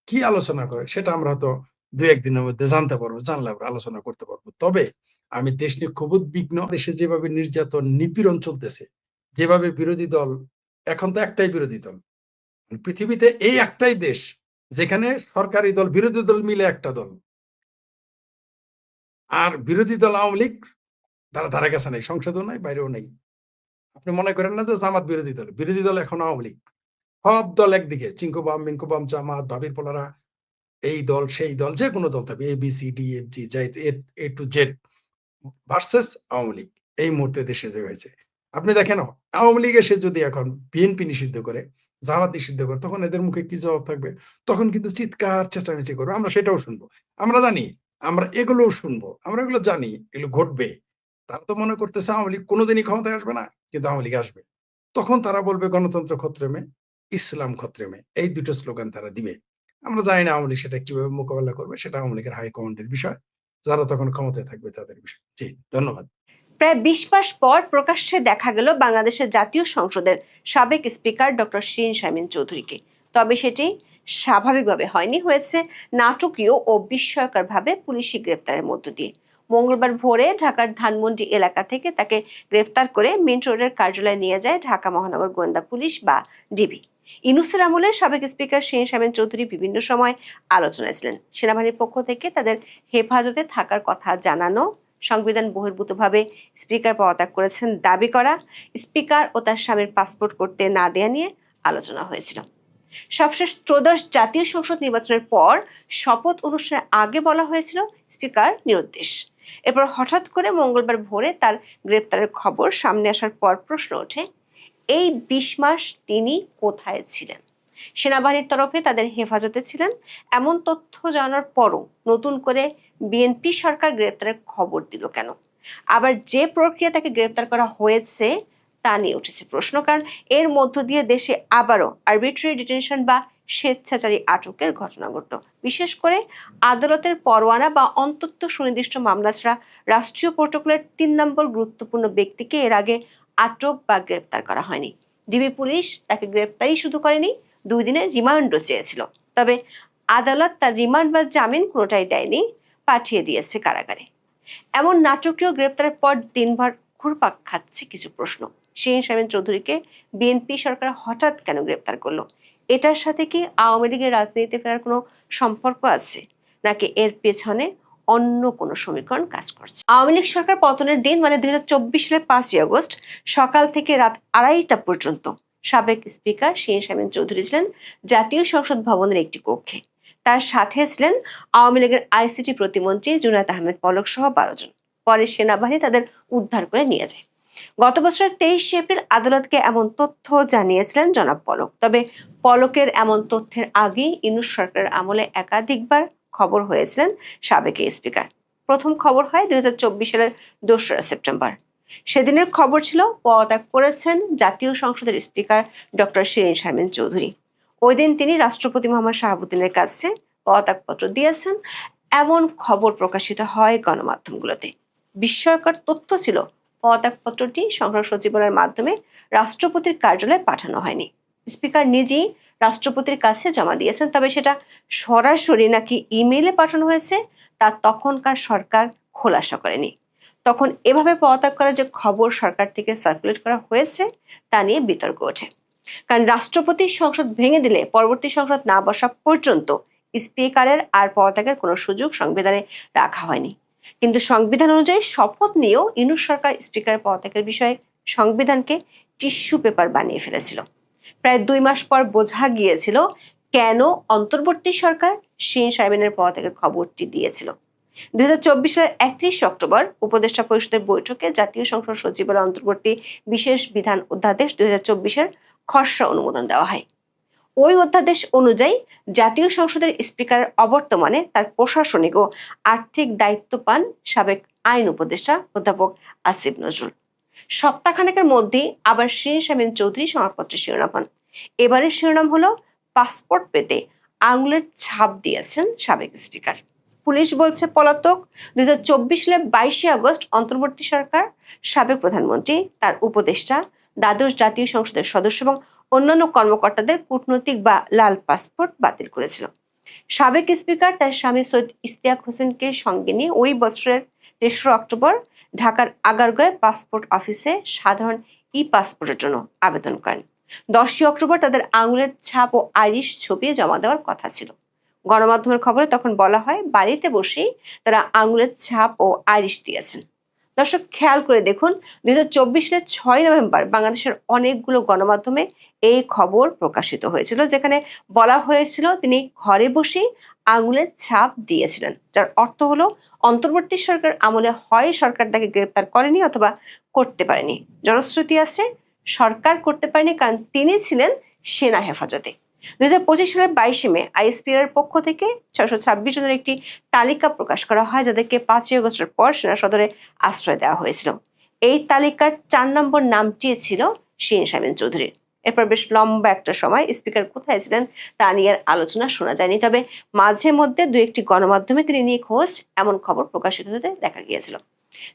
কি আলোচনা করে, সেটা আমরা হয়তো 2-1 দিনের মধ্যে জানতে পারবো, জানলে আমরা আলোচনা করতে পারবো। তবে আমি দেশ নিয়ে খুব উদ্বিগ্ন। দেশে যেভাবে নির্যাতন নিপীড়ন চলতেছে, যেভাবে বিরোধী দল, এখন তো একটাই বিরোধী দল পৃথিবীতে, এই একটাই দেশ যেখানে সরকারি দল বিরোধী দল মিলে একটা দল, আর বিরোধী দল আওয়ামী লীগ তারা ধারে কাছে নেই, সংসদেও নাই, বাইরেও নেই। আপনি মনে করেন না যে জামাত বিরোধী দল? বিরোধী দল এখন আওয়ামী লীগ। সব দল একদিকে, চিঙ্কু বাম, মিঙ্কু বাম, জামাত, ভাবির পোলারা, এই দল সেই দল, যে কোনো দল থাকবে, ABCDFG, A to Z versus Awami League. এই মুহূর্তে দেশে যে হয়েছে, আপনি দেখেন, আওয়ামী লীগ এসে যদি এখন বিএনপি নিষিদ্ধ করে, জামাত নিষিদ্ধ করে, তখন এদের মুখে কি জবাব থাকবে? তখন কিন্তু চিৎকার চেঁচামেচি করবে, আমরা সেটাও শুনবো। আমরা জানি, আমরা এগুলোও শুনবো, আমরা এগুলো জানি, এগুলো ঘটবে। তারা তো মনে করতেছে আওয়ামী লীগ কোনোদিনই ক্ষমতায় আসবে না, কিন্তু আওয়ামী লীগ আসবে। তখন তারা বলবে গণতন্ত্র খত্রেমে, ইসলাম খত্রেমে, এই দুটো স্লোগান তারা দিবে। আমরা জানি না আওয়ামী লীগ সেটা কিভাবে মোকাবেলা করবে, সেটা আওয়ামী লীগের হাইকমান্ডের বিষয়, যারা তখন ক্ষমতায় থাকবে তাদের বিষয়। জি, ধন্যবাদ। প্রায় 20 মাস পর প্রকাশ্যে দেখা গেল বাংলাদেশের জাতীয় সংসদের সাবেক স্পিকার ডক্টর শিরীন শারমিন চৌধুরীকে। তবে সেটি স্বাভাবিকভাবে হয়নি, হয়েছে নাটকীয় ও বিস্ময়করভাবে পুলিশি গ্রেপ্তারের মধ্য দিয়ে। মঙ্গলবার ভোরে ঢাকার ধানমন্ডি এলাকা থেকে তাকে গ্রেফতার করে মিন্ট রোডের কার্যালয়ে নিয়ে যায় ঢাকা মহানগর গোয়েন্দা পুলিশ বা ডিবি। ইউনূসের আমলে সাবেক স্পিকার শিরীন শারমিন চৌধুরী বিভিন্ন সময় আলোচনায় ছিলেন। সেনাবাহিনীর পক্ষ থেকে তাদের হেফাজতে থাকার কথা জানানো, সংবিধান বহির্ভূতভাবে স্পিকার পদত্যাগ করেছেন দাবি করা, স্পিকার ও তার স্বামীর পাসপোর্ট করতে না দেয়া নিয়ে আলোচনা হয়েছিল। সবশেষ ত্রয়োদশ জাতীয় সংসদ নির্বাচনের পর শপথ অনুষ্ঠানের আগে বলা হয়েছিল স্পিকার নিরুদ্দেশ। এরপর হঠাৎ করে মঙ্গলবার ভোরে তার গ্রেপ্তারের খবর সামনে আসার পর প্রশ্ন ওঠে, এই 20 মাস তিনি কোথায় ছিলেন? সেনাবাহিনীর তরফে তাদের হেফাজতে ছিলেন এমন তথ্য জানার পরও নতুন করে বিএনপি সরকার গ্রেপ্তারের খবর দিল কেন? আবার যে প্রক্রিয়া তাকে গ্রেপ্তার করা হয়েছে তা নিয়ে উঠেছে প্রশ্ন, কারণ এর মধ্য দিয়ে দেশে আবারও আরবিট্রারি ডিটেনশন বা স্বেচ্ছাচারী আটকের ঘটনা ঘটল। বিশেষ করে আদালতের পরোয়ানা বা অন্তত সুনির্দিষ্ট মামলা ছাড়া রাষ্ট্রীয় প্রটোকলের 3 নম্বর গুরুত্বপূর্ণ ব্যক্তিকে এর আগে আটক বা গ্রেপ্তার করা হয়নি। ডিবি পুলিশ তাকে গ্রেপ্তারই শুধু করেনি, 2 দিনের রিমান্ডও চেয়েছিল। তবে আদালত তার রিমান্ড বা জামিন কোনোটাই দেয়নি, পাঠিয়ে দিয়েছে কারাগারে। এমন নাটকীয় গ্রেপ্তারের পর দিনভর ঘুরপাক খাচ্ছে কিছু প্রশ্ন। শিরীন শারমিন চৌধুরীকে বিএনপি সরকার হঠাৎ কেন গ্রেপ্তার করলো? এটার সাথে কি আওয়ামী লীগের রাজনীতিতে ফেরার কোনো সম্পর্ক আছে, নাকি এর পেছনে অন্য কোনো সমীকরণ কাজ করছে? আওয়ামী লীগ সরকার পতনের দিন মানে 2024 সালের 5ই আগস্ট সকাল থেকে রাত 2:30টা পর্যন্ত সাবেক স্পিকার শিরীন শারমিন চৌধুরী ছিলেন জাতীয় সংসদ ভবনের একটি কক্ষে। তার সাথে ছিলেন আওয়ামী লীগের আইসিটি প্রতিমন্ত্রী জুনায়েদ আহমেদ পলক সহ 12 জন। পরে সেনাবাহিনী তাদের উদ্ধার করে নিয়ে যায়। গত বছরের 23 এপ্রিল আদালতকে এমন তথ্য জানিয়েছিলেন জনাব পলক। তবে পলকের এমন তথ্যের আগেই ইউনূস সরকারের আমলে একাধিকবার খবর হয়েছিলেন সাবেক এই স্পিকার। প্রথম খবর হয় 2024 সালের 2রা সেপ্টেম্বর। সেদিনের খবর ছিল পদত্যাগ করেছেন জাতীয় সংসদের স্পিকার ডক্টর শিরীন শারমিন চৌধুরী। ওই দিন তিনি রাষ্ট্রপতি মোহাম্মদ শাহাবুদ্দিনের কাছে পদত্যাগপত্র দিয়েছেন, এমন খবর প্রকাশিত হয় গণমাধ্যমগুলোতে। বিস্ময়কর তথ্য ছিল পদত্যাগপত্রটি সংসদ সচিবালয়ের মাধ্যমে রাষ্ট্রপতির কার্যালয়ে পাঠানো হয়নি। স্পিকার নিজেই রাষ্ট্রপতির কাছে জমা দিয়েছেন, তবে সেটা সরাসরি নাকি ইমেইলে পাঠানো হয়েছে তা তখনকার সরকার খোলাসা করেনি। তখন এভাবে পদত্যাগ করার যে খবর সরকার থেকে সার্কুলেট করা হয়েছে তা নিয়ে বিতর্ক ওঠে। কারণ রাষ্ট্রপতি সংসদ ভেঙে দিলে পরবর্তী সংসদ না বসা পর্যন্ত স্পিকারের আর পদত্যাগের কোনো সুযোগ সংবিধানে রাখা হয়নি। কিন্তু সংবিধান অনুযায়ী শপথ নিয়েও ইউনূস সরকার স্পিকারের পদত্যাগের বিষয়ে সংবিধানকে টিস্যু পেপার বানিয়ে ফেলেছিল। প্রায় 2 মাস পর বোঝা গিয়েছিল কেন অন্তর্বর্তী সরকার শিরীন শারমিনের পদত্যাগের খবরটি দিয়েছিল। 2024 সালের 31 অক্টোবর উপদেষ্টা পরিষদের বৈঠকে জাতীয় সংসদ সচিবালয় অন্তর্বর্তী বিশেষ বিধান অধ্যাদেশ 2024-এর খসড়া অনুমোদন দেওয়া হয়। ওই অধ্যাদেশ অনুযায়ী জাতীয় সংসদের স্পিকারের অবর্তমানে তার প্রশাসনিক ও আর্থিক দায়িত্ব পান সাবেক আইন উপদেষ্টা অধ্যাপক আসিফ নজরুল। সপ্তাহখানেকের মধ্যেই আবার শিরীন শারমিন চৌধুরী সংবাদপত্রের শিরোনাম হন। এবারের শিরোনাম হলো পাসপোর্ট পেতে আঙুলের ছাপ দিয়েছেন সাবেক স্পিকার। পুলিশ বলছে পলাতক। 2024 সালের 22 আগস্ট অন্তর্বর্তী সরকার সাবেক প্রধানমন্ত্রী, তার উপদেষ্টা, দ্বাদশ জাতীয় সংসদের সদস্য এবং অন্যান্য কর্মকর্তাদের কূটনৈতিক বা লাল পাসপোর্ট বাতিল করেছিল। সাবেক স্পিকার তার স্বামী সৈয়দ ইশতিয়াক হোসেনকে সঙ্গে নিয়ে ওই বছরের 3রা অক্টোবর ঢাকার আগারগাঁওয়ে পাসপোর্ট অফিসে সাধারণ পাসপোর্টের জন্য আবেদন করেন। 10 অক্টোবর তাদের আঙুলের ছাপ ও আইরিশ ছবি জমা দেওয়ার কথা ছিল। গণমাধ্যমের খবরে তখন বলা হয় বাড়িতে বসেই তারা আঙুলের ছাপ ও আইরিশ দিয়েছেন। দর্শক খেয়াল করে দেখুন, 2024 সালের 6 নভেম্বর বাংলাদেশের অনেকগুলো গণমাধ্যমে এই খবর প্রকাশিত হয়েছিল, যেখানে বলা হয়েছিল তিনি ঘরে বসেই আঙুলের ছাপ দিয়েছিলেন, যার অর্থ হলো অন্তর্বর্তী সরকার আমলে হয় সরকার তাকে গ্রেপ্তার করেনি অথবা করতে পারেনি। জনশ্রুতি আছে সরকার করতে পারেনি কারণ তিনি ছিলেন সেনা হেফাজতে। 2025 সালের 22 মে আইএসপিআর পক্ষ থেকে 626 জনের একটি তালিকা প্রকাশ করা হয়, যাদেরকে 5 আগস্টের পর সেনা সদরে আশ্রয় দেওয়া হয়েছিল। এই তালিকার 4 নম্বর নামটি ছিল শিরীন শারমিন চৌধুরীর। এরপর বেশ লম্বা একটা সময় স্পিকার কোথায় ছিলেন তা নিয়ে আর আলোচনা শোনা যায়নি, তবে মাঝে মধ্যে 2-1টি গণমাধ্যমে তিনি নিয়ে খোঁজ এমন খবর প্রকাশিত হতে দেখা গিয়েছিল।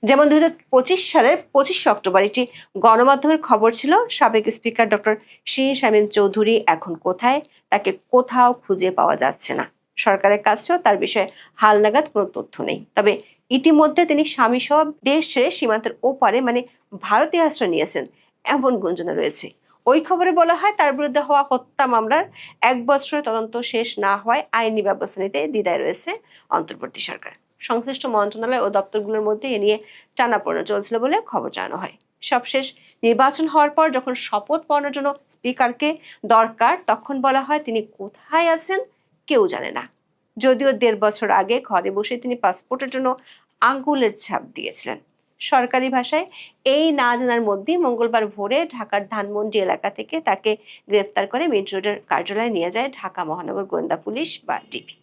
যেমন 2025 সালের 25 অক্টোবর একটি গণমাধ্যমের খবর ছিল সাবেক স্পিকার ডক্টর শিরীন শারমিন চৌধুরী এখন কোথায়, তাকে কোথাও খুঁজে পাওয়া যাচ্ছে না। সরকারের কাছেও তার বিষয়ে হালনাগাদ কোনো তথ্য নেই। তবে ইতিমধ্যে তিনি স্বামী সহ দেশ ছেড়ে সীমান্তের ওপারে মানে ভারতে আশ্রয় নিয়েছেন এমন গুঞ্জন রয়েছে। ওই খবরে বলা হয় তার বিরুদ্ধে হওয়া হত্যা মামলার 1 বছরের তদন্ত শেষ না হওয়ায় আইনি ব্যবস্থা নিতে দ্বিধায় রয়েছে অন্তর্বর্তী সরকার। সংশ্লিষ্ট মন্ত্রণালয় ও দপ্তরগুলোর মধ্যে এ নিয়ে টানাপোড়েন চলছিল বলে খবর জানানো হয়। সবশেষ নির্বাচন হওয়ার পর যখন শপথ পড়ানোর জন্য স্পিকারকে দরকার, তখন বলা হয় তিনি কোথায় আছেন কেউ জানে না। যদিও 1.5 বছর আগে ঘরে বসে তিনি পাসপোর্টের জন্য আঙ্গুলের ছাপ দিয়েছিলেন। সরকারি ভাষায় এই না জানার মধ্যেই মঙ্গলবার ভোরে ঢাকার ধানমন্ডি এলাকা থেকে তাকে গ্রেফতার করে মিন্ট রোডের কার্যালয়ে নিয়ে যায় ঢাকা মহানগর গোয়েন্দা পুলিশ বা ডিবি।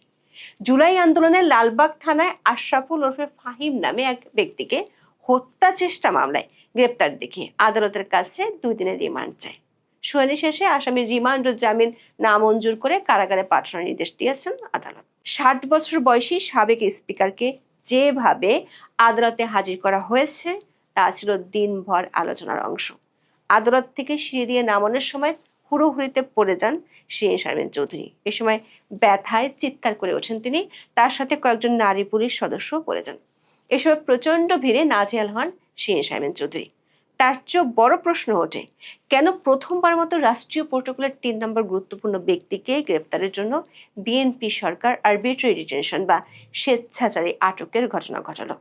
জুলাই আন্দোলনে লালবাগ থানায় আশরাফুল ওরফে ফাহিম নামে এক ব্যক্তিকে হত্যা চেষ্টা মামলায় গ্রেপ্তার দেখিয়ে আদালতের কাছে 2 দিনের রিমান্ড চায়। শুনানি শেষে আসামির রিমান্ড ও জামিন নামঞ্জুর করে কারাগারে পাঠানোর নির্দেশ দিয়েছেন আদালত। 60 বছর বয়সী সাবেক স্পিকারকে যেভাবে আদালতে হাজির করা হয়েছে তা ছিল দিনভর আলোচনার অংশ। আদালত থেকে সিঁড়ি দিয়ে নামানোর সময় হুড়োহুড়িতে পড়ে যান শিরীন শারমিন চৌধুরী। এ সময় ব্যথায় চিৎকার করে ওঠেন তিনি, তার সাথে কয়েকজন নারী পুলিশ সদস্য পড়ে যান। এ সময় প্রচন্ড ভিড়ে নাজেহাল হন শিরীন শারমিন চৌধুরী। তার চেয়েও বড় প্রশ্ন ওঠে, কেন প্রথমবার মতো রাষ্ট্রীয় প্রোটোকলের 3 নম্বর গুরুত্বপূর্ণ ব্যক্তিকে গ্রেপ্তারের জন্য বিএনপি সরকার আরবিট্রারি ডিটেনশন বা স্বেচ্ছাচারী আটকের ঘটনা ঘটালো?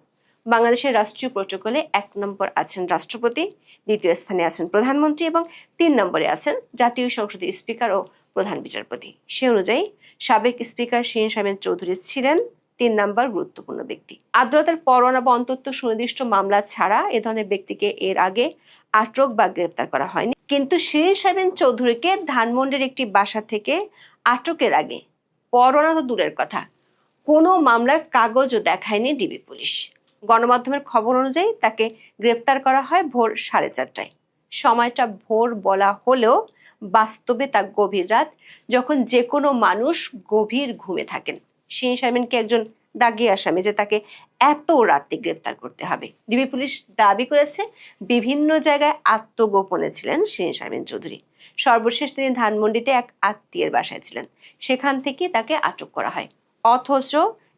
বাংলাদেশের রাষ্ট্রীয় প্রোটোকলে 1 নম্বর আছেন রাষ্ট্রপতি, দ্বিতীয় স্থানে আছেন প্রধানমন্ত্রী এবং 3 নম্বরে আছেন জাতীয় সংসদের স্পিকার ও প্রধান বিচারপতি। সে অনুযায়ী সাবেক স্পিকার শিরীন শারমিন চৌধুরী ছিলেন 3 নম্বর গুরুত্বপূর্ণ ব্যক্তি। আদালতের পরোয়ানা বা অন্তত সুনির্দিষ্ট মামলা ছাড়া এ ধরনের ব্যক্তিকে এর আগে আটক বা গ্রেপ্তার করা হয়নি। কিন্তু শিরীন শারমিন চৌধুরীকে ধানমন্ডির একটি বাসা থেকে আটকের আগে পরোয়ানা তো দূরের কথা, কোনো মামলার কাগজও দেখায়নি ডিবি পুলিশ। গণমাধ্যমের খবর অনুযায়ী তাকে গ্রেপ্তার করা হয় ভোর 4:30টায়। সময়টা ভোর বলা হলেও বাস্তবে তা গভীর রাত, যখন যে কোনো মানুষ গভীর ঘুমে থাকেন। শিরীন শারমিনকে একজন দাগী আসামি যে তাকে এত রাতে গ্রেপ্তার করতে হবে। ডিবি পুলিশ দাবি করেছে বিভিন্ন জায়গায় আত্মগোপনে ছিলেন শিরীন শারমিন চৌধুরী। সর্বশেষ তিনি ধানমন্ডিতে এক আত্মীয়ের বাসায় ছিলেন, সেখান থেকে তাকে আটক করা হয়। অথচ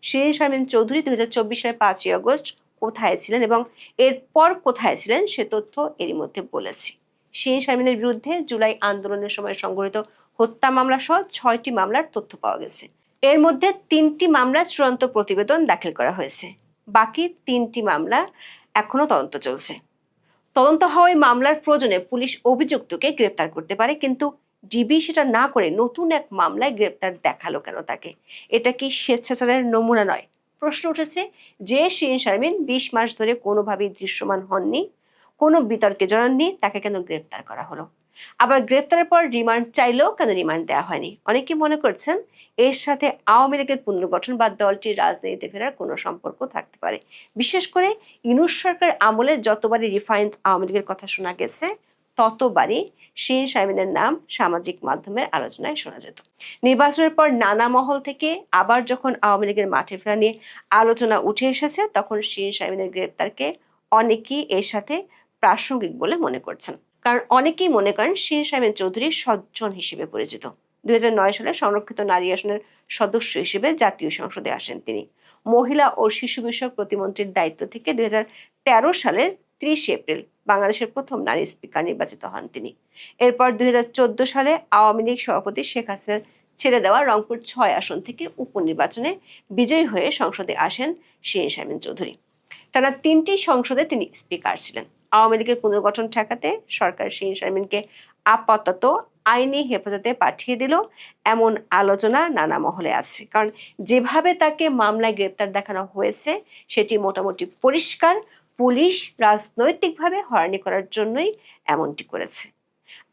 শিরীন শারমিন চৌধুরী 2024 সালের 5ই আগস্ট কোথায় ছিলেন এবং এরপর কোথায় ছিলেন সে তথ্য এরই মধ্যে বলেছি। শিরীন শারমিনের বিরুদ্ধে জুলাই আন্দোলনের সময় সংঘটিত হত্যা মামলা সহ 6টি মামলার তথ্য পাওয়া গেছে। এর মধ্যে 3টি মামলা চূড়ান্ত প্রতিবেদন দাখিল করা হয়েছে, বাকি 3টি মামলা এখনো তদন্ত চলছে। তদন্ত হওয়া এই মামলার প্রয়োজনে পুলিশ অভিযুক্তকে গ্রেপ্তার করতে পারে, কিন্তু ডিবি সেটা না করে নতুন এক মামলায় গ্রেপ্তার দেখালো কেন তাকে? এটা কি স্বেচ্ছাচারের নমুনা নয়? প্রশ্ন উঠেছে যে শিরীন শারমিন 20 মাস ধরে কোনোভাবেই দৃশ্যমান হননি, কোনো বিতর্কে জড়াননি, তাকে কেন গ্রেপ্তার করা হলো? আবার গ্রেপ্তারের পর রিমান্ড চাইলেও কেন রিমান্ড দেওয়া হয়নি? অনেকে মনে করছেন এর সাথে আওয়ামী লীগের পুনর্গঠন বা দলটির রাজনীতিতে ফেরার কোনো সম্পর্ক থাকতে পারে। বিশেষ করে ইউনূস সরকার আমলে যতবারই রিফাইন্ড আওয়ামী লীগের কথা শোনা গেছে, ততবারই শিরীন শারমিনের নাম সামাজিক মাধ্যমের আলোচনায় শোনা যেত। নির্বাচনের পর নানা মহল থেকে আবার যখন আওয়ামী লীগের মাঠে ফেরা নিয়ে আলোচনা উঠে এসেছে, তখন শিরীন শারমিনের গ্রেপ্তারকে অনেকেই এর সাথে প্রাসঙ্গিক বলে মনে করছেন। কারণ অনেকেই মনে করেন শিরীন শারমিন চৌধুরী সজ্জন হিসেবে পরিচিত। 2009 সালে সংরক্ষিত নারী আসনের সদস্য হিসেবে জাতীয় সংসদে আসেন তিনি। মহিলা ও শিশু বিষয়ক প্রতিমন্ত্রীর দায়িত্ব থেকে 2013 সালের 30 এপ্রিল বাংলাদেশের প্রথম নারী স্পিকার নির্বাচিত হন তিনি। এরপর 2014 সালে আওয়ামী লীগ সভাপতি শেখ হাসিনার ছেড়ে দেওয়া রংপুর 6 আসন থেকে উপনির্বাচনে বিজয়ী হয়ে সংসদে আসেন শিরীন শারমিন চৌধুরী। টানা 3টি সংসদে তিনি স্পিকার ছিলেন। আওয়ামী লীগের পুনর্গঠন ঠেকাতে সরকার শিরীন শারমিনকে আপাতত আইনি হেফাজতে পাঠিয়ে দিল, এমন আলোচনা নানা মহলে আছে। কারণ যেভাবে তাকে মামলায় গ্রেপ্তার দেখানো হয়েছে সেটি মোটামুটি পরিষ্কার, পুলিশ রাজনৈতিকভাবে হয়রানি করার জন্যই এমনটি করেছে।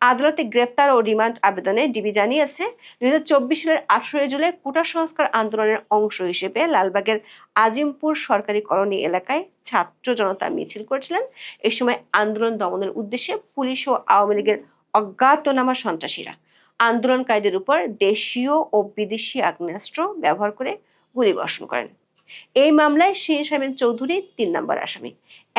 আদালতে গ্রেপ্তার ও রিমান্ড আবেদনে ডিবি জানিয়েছে 2024 সালের 18 জুলাই কোটা সংস্কার আন্দোলনের অংশ হিসেবে লালবাগের আজিমপুর সরকারি কলোনি এলাকায় ছাত্র জনতা মিছিল করেছিলেন। এই সময় আন্দোলন দমনের উদ্দেশ্যে পুলিশ ও আওয়ামী লীগের অজ্ঞাতনামা সন্ত্রাসীরা আন্দোলনকারীদের উপর দেশীয় ও বিদেশি আগ্নেয়াস্ত্র ব্যবহার করে গুলিবর্ষণ করেন। এই মামলায় শিরীন শারমিন চৌধুরী 3 নম্বর আসামি।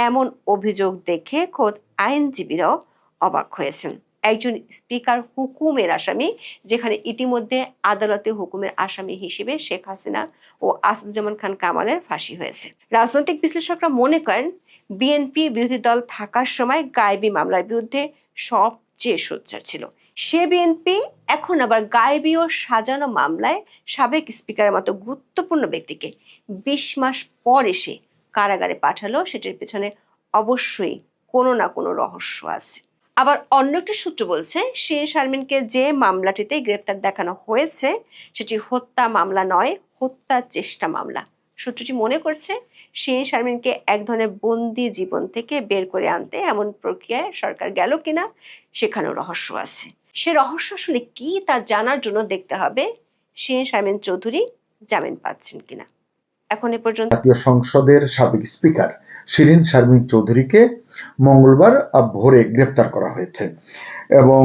এমন অভিযোগ দেখে খোদ আইনজীবীরাও অবাক হয়েছেন। একজন স্পিকার হুকুমের আসামি, যেখানে ইতিমধ্যে আদালতে হুকুমের আসামি হিসেবে শেখ হাসিনা ও আসাদুজ্জামান খান কামালের ফাঁসি হয়েছে। রাজনৈতিক বিশ্লেষকরা মনে করেন বিএনপি বিরোধী দল থাকার সময় গায়েবী মামলার বিরুদ্ধে সবচেয়ে সোচ্চার ছিল। সে বিএনপি এখন আবার গায়েবী ও সাজানো মামলায় সাবেক স্পিকারের মতো গুরুত্বপূর্ণ ব্যক্তিকে 20 মাস পর এসে কারাগারে পাঠালো। সেটির পেছনে অবশ্যই কোনো না কোনো রহস্য আছে। আবার অন্য একটি সূত্র বলছে শিরীন শারমিনকে যে মামলাটিতে গ্রেপ্তার দেখানো হয়েছে সেটি হত্যা মামলা নয়, হত্যা চেষ্টা মামলা। সূত্রটি মনে করছে শিরীন শারমিনকে এক ধরনের বন্দি জীবন থেকে বের করে আনতে এমন প্রক্রিয়ায় সরকার গেল কিনা সেখানেও রহস্য আছে। সে রহস্য আসলে কি তা জানার জন্য দেখতে হবে শিরীন শারমিন চৌধুরী জামিন পাচ্ছেন কিনা। এখন এ পর্যন্ত জাতীয় সংসদের সাবেক স্পিকার শিরীন শারমিন চৌধুরীকে মঙ্গলবার ভোরে গ্রেপ্তার করা হয়েছে এবং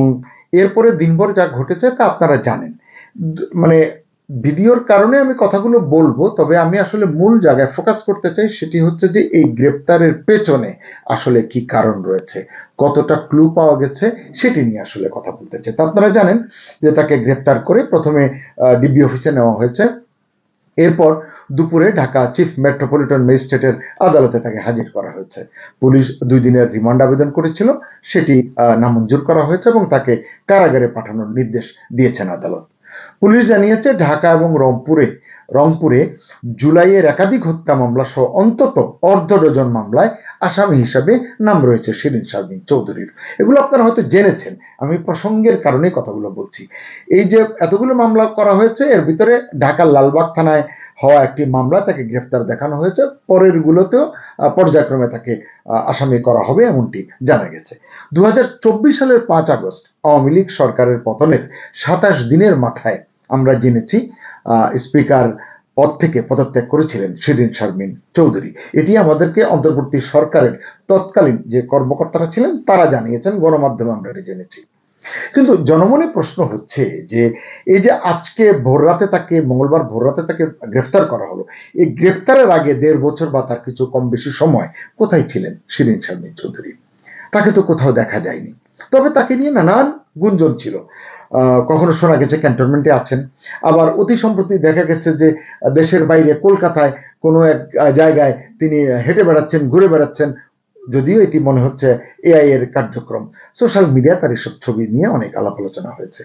এরপরে দিনভর যা ঘটেছে তা আপনারা জানেন। মানে ভিডিওর কারণে আমি কথাগুলো বলবো, তবে আমি আসলে মূল জায়গায় ফোকাস করতে চাই, সেটি হচ্ছে যে এই গ্রেপ্তারের পেছনে আসলে কি কারণ রয়েছে, কতটা ক্লু পাওয়া গেছে সেটি নিয়ে আসলে কথা বলতে চাই। তা আপনারা জানেন যে তাকে গ্রেপ্তার করে প্রথমে ডিবি অফিসে নেওয়া হয়েছে এরপর দুপুরে ঢাকা চিফ মেট্রোপলিটন ম্যাজিস্ট্রেটের আদালতে তাকে হাজির করা হয়েছে। পুলিশ 2 দিনের রিমান্ড আবেদন করেছিল, সেটি নামঞ্জুর করা হয়েছে এবং তাকে কারাগারে পাঠানোর নির্দেশ দিয়েছেন আদালত। পুলিশ জানিয়েছে ঢাকা এবং রংপুরে জুলাইয়ের একাধিক হত্যা মামলা সহ অন্তত অর্ধ ডজন মামলায় আসামি হিসাবে নাম রয়েছে শিরিন শারমিন চৌধুরীর। এগুলো আপনারা হয়তো জেনেছেন, আমি প্রসঙ্গের কারণে কথাগুলো বলছি। এই যে এতগুলো মামলা করা হয়েছে, এর ভিতরে ঢাকার লালবাগ থানায় হওয়া একটি মামলা তাকে গ্রেফতার দেখানো হয়েছে, পরের গুলোতেও পর্যায়ক্রমে তাকে আসামি করা হবে এমনটি জানা গেছে। 2024 সালের 5 আগস্ট আওয়ামী লীগ সরকারের পতনের 27 দিনের মাথায় আমরা জেনেছি স্পিকার পদ থেকে পদত্যাগ করেছিলেন শিরিন শারমিন চৌধুরী। এটি আমাদেরকে অন্তর্বর্তী সরকারের তৎকালীন যে কর্মকর্তারা ছিলেন তারা জানিয়েছেন, গণমাধ্যমে আমরা এটি জেনেছি। কিন্তু জনমনে প্রশ্ন হচ্ছে যে এই যে আজকে ভোররাতে তাকে, মঙ্গলবার ভোররাতে তাকে গ্রেফতার করা হলো, এই গ্রেফতারের আগে 1.5 বছর বা তার কিছু কম বেশি সময় কোথায় ছিলেন শিরিন শারমিন চৌধুরী? তাকে তো কোথাও দেখা যায়নি। তবে তাকে নিয়ে নানান গুঞ্জন ছিল। কখনো শোনা গেছে ক্যান্টনমেন্টে আছেন, আবার অতি সম্প্রতি দেখা গেছে যে দেশের বাইরে কলকাতায় কোনো এক জায়গায় তিনি হেঁটে বেড়াচ্ছেন, ঘুরে বেড়াচ্ছেন, যদিও এটি মনে হচ্ছে এআই এর কার্যক্রম। সোশ্যাল মিডিয়া তার এসব ছবি নিয়ে অনেক আলাপ আলোচনা হয়েছে।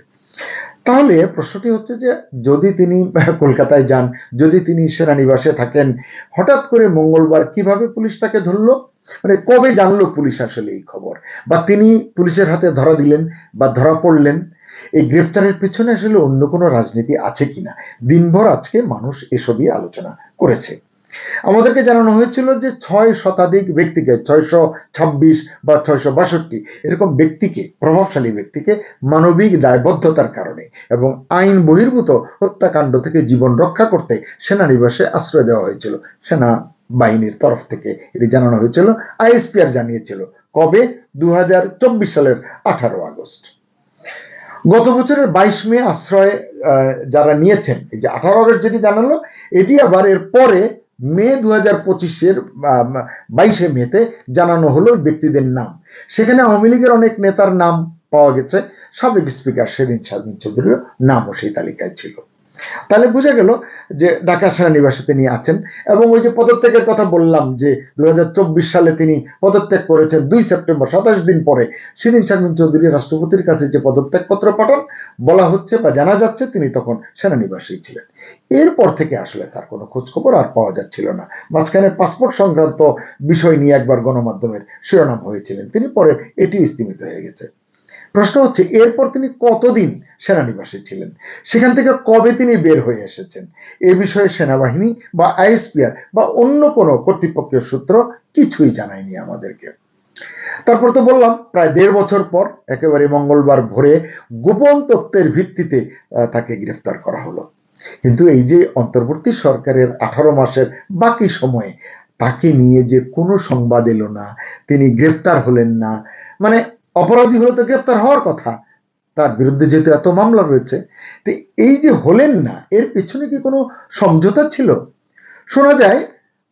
তাহলে প্রশ্নটি হচ্ছে যে যদি তিনি কলকাতায় যান, যদি তিনি সেনানিবাসে থাকেন, হঠাৎ করে মঙ্গলবার কিভাবে পুলিশ তাকে ধরলো? মানে কবে জানলো পুলিশ আসলে এই খবর, বা তিনি পুলিশের হাতে ধরা দিলেন বা ধরা পড়লেন? এই গ্রেফতারের পেছনে আসলে অন্য কোনো রাজনীতি আছে কিনা, দিনভর আজকে মানুষ এসবই আলোচনা করেছে। আমাদেরকে জানানো হয়েছিল যে 6 শতাধিক ব্যক্তিকে, 626 বা 662 এরকম ব্যক্তিকে, প্রভাবশালী ব্যক্তিকে মানবিক দায়বদ্ধতার কারণে এবং আইন বহির্ভূত হত্যাকাণ্ড থেকে জীবন রক্ষা করতে সেনানিবাসে আশ্রয় দেওয়া হয়েছিল সেনা বাহিনীর তরফ থেকে। এটি জানানো হয়েছিল, আইএসপিআর জানিয়েছিল। কবে? 2024 সালের 18 আগস্ট। গত বছরের 22 মে আশ্রয় যারা নিয়েছেন, এই যে 18 আগস্ট যেটি জানালো, এটি আবার এর পরে মে 2025-এর 22 মেতে জানানো হলো ব্যক্তিদের নাম। সেখানে আওয়ামী লীগের অনেক নেতার নাম পাওয়া গেছে, সাবেক স্পিকার শিরিন শারমিন চৌধুরীর নামও সেই তালিকায় ছিল। তাহলে বোঝা গেল যে ঢাকা সেনানিবাসে তিনি আছেন। এবং ওই যে পদত্যাগের কথা বললাম যে 2024 সালে তিনি পদত্যাগ করেছেন, 2 সেপ্টেম্বর, 27 দিন পরে শিরিন শারমিন চৌধুরী রাষ্ট্রপতির কাছে যে পদত্যাগপত্র পাঠান, বলা হচ্ছে বা জানা যাচ্ছে তিনি তখন সেনানিবাসেই ছিলেন। এরপর থেকে আসলে তার কোনো খোঁজ খবর আর পাওয়া যাচ্ছিল না। মাঝখানে পাসপোর্ট সংক্রান্ত বিষয় নিয়ে একবার গণমাধ্যমের শিরোনাম হয়েছিলেন তিনি, পরে এটিও স্তীমিত হয়ে গেছে। প্রশ্ন হচ্ছে এরপর তিনি কতদিন সেনানিবাসে ছিলেন, সেখান থেকে কবে তিনি বের হয়ে এসেছেন? এ বিষয়ে সেনাবাহিনী বা আইএসপিআর বা অন্য কোনো কর্তৃপক্ষীয় সূত্র কিছুই জানায়নি আমাদেরকে। তারপর তো বললাম প্রায় 1.5 বছর পর একেবারে মঙ্গলবার ভোরে গোপন তথ্যের ভিত্তিতে তাকে গ্রেফতার করা হলো। কিন্তু এই যে অন্তর্বর্তী সরকারের 18 মাসের বাকি সময়ে তাকে নিয়ে যে কোনো সংবাদ এলো না, তিনি গ্রেফতার হলেন না, মানে অপরাধী হলে তো গ্রেফতার হওয়ার কথা, তার বিরুদ্ধে যেহেতু এত মামলা রয়েছে, তো এই যে হলেন না, এর পেছনে কি কোনো সমঝোতা ছিল? শোনা যায়,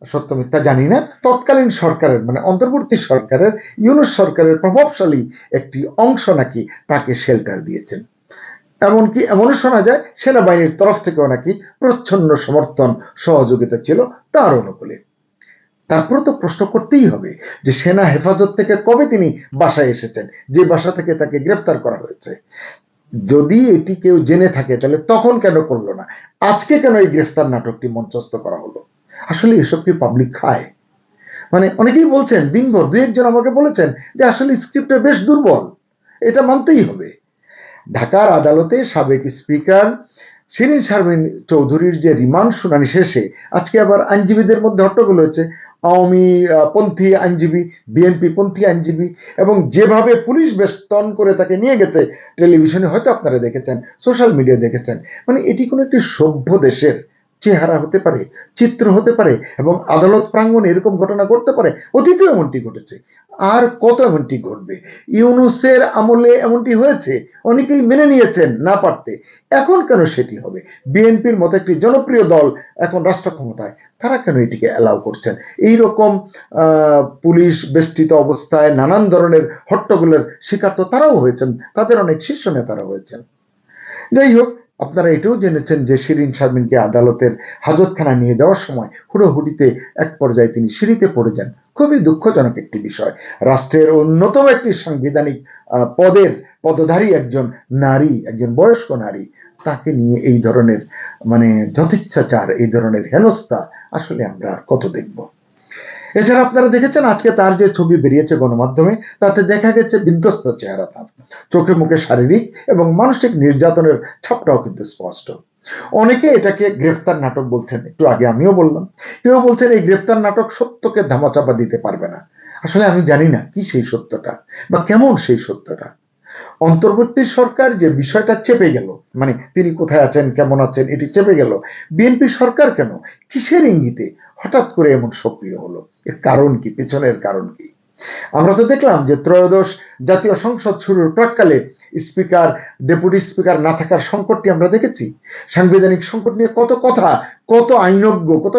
সত্য মিথ্যা জানি না, তৎকালীন সরকারের মানে অন্তর্বর্তী সরকারের, ইউনূস সরকারের প্রভাবশালী একটি অংশ নাকি তাকে শেল্টার দিয়েছেন। এমনকি এমনও শোনা যায় সেনাবাহিনীর তরফ থেকেও নাকি প্রচ্ছন্ন সমর্থন সহযোগিতা ছিল তার অনুকূলে। তারপরে তো প্রশ্ন করতেই হবে যে সেনা হেফাজত থেকে কবে তিনি বাসায় এসেছেন, যে বাসা থেকে তাকে গ্রেফতার করা হয়েছে? যদি এটি কেউ জেনে থাকে তাহলে তখন কেন করলো না? আজকে কেন এই গ্রেফতার নাটকটি মঞ্চস্থ করা হলো? আসলে এসব কি পাবলিক খায়? মানে অনেকেই বলছেন, দিনভর 2-1 জন আমাকে বলেছেন যে আসলে স্ক্রিপ্টটা বেশ দুর্বল, এটা মানতেই হবে। ঢাকার আদালতে সাবেক স্পিকার শিরিন শারমিন চৌধুরীর যে রিমান্ড শুনানি শেষে আজকে আবার আইনজীবীদের মধ্যে হট্টগোল হয়েছে। আওয়ামী পন্থী আইনজীবী, বিএনপি পন্থী আইনজীবী, এবং যেভাবে পুলিশ বেষ্টন করে তাকে নিয়ে গেছে, টেলিভিশনে হয়তো আপনারা দেখেছেন, সোশ্যাল মিডিয়া দেখেছেন, মানে এটি কোনো একটি সভ্য দেশের চেহারা হতে পারে, চিত্র হতে পারে, এবং আদালত প্রাঙ্গণে এরকম ঘটনা ঘটতে পারে? অতীতেও এমনটি ঘটেছে, আর কত এমনটি ঘটবে? ইউনূসের আমলে এমনটি হয়েছে, অনেকেই মেনে নিয়েছেন না পারতে, এখন কেন সেটি হবে? বিএনপির মতো একটি জনপ্রিয় দল এখন রাষ্ট্র ক্ষমতায়, তারা কেন এটিকে অ্যালাউ করছেন? এইরকম পুলিশ বেষ্টিত অবস্থায় নানান ধরনের হট্টগোলের শিকার তো তারাও হয়েছেন, তাদের অনেক শীর্ষ নেতারা হয়েছেন। যাই হোক, আপনারা এটাও জেনেছেন যে শিরিন শারমিনকে আদালতের হাজতখানায় নিয়ে যাওয়ার সময় হুড়োহুড়িতে এক পর্যায়ে তিনি সিঁড়িতে পড়ে যান। খুবই দুঃখজনক একটি বিষয়। রাষ্ট্রের অন্যতম একটি সাংবিধানিক পদধারী একজন নারী, একজন বয়স্ক নারী, তাকে নিয়ে এই ধরনের যথেচ্ছাচার, এই ধরনের হেনস্থা আসলে আমরা আর কত দেখব। এছাড়া আপনারা দেখেছেন আজকে তার যে ছবি বেরিয়েছে গণমাধ্যমে, তাতে দেখা গেছে বিধ্বস্ত চেহারা তার, চোখে মুখে শারীরিক এবং মানসিক নির্যাতনের ছাপটাও কিন্তু স্পষ্ট। অনেকে এটাকে গ্রেফতার নাটক বলছেন, একটু আগে আমিও বললাম। কেউ বলছেন এই গ্রেফতার নাটক সত্যকে ধামাচাপা দিতে পারবে না। আসলে আমি জানি না কি সেই সত্যটা বা কেমন সেই সত্যটা। অন্তর্বর্তী সরকার যে বিষয়টা চেপে গেল, তিনি কোথায় আছেন, কেমন আছেন, এটি চেপে গেল। বিএনপি সরকার কেন, কিসের ইঙ্গিতে হঠাৎ করে এমন সক্রিয় হলো? এর কারণ কি, পেছনের কারণ কি? আমরা তো দেখলাম যে ত্রয়োদশ জাতীয় সংসদ শুরুর প্রাক্কালে স্পিকার, ডেপুটি স্পিকার না থাকার সংকটটি আমরা দেখেছি। সাংবিধানিক সংকট নিয়ে কত কথা, কত আইনজ্ঞ, কত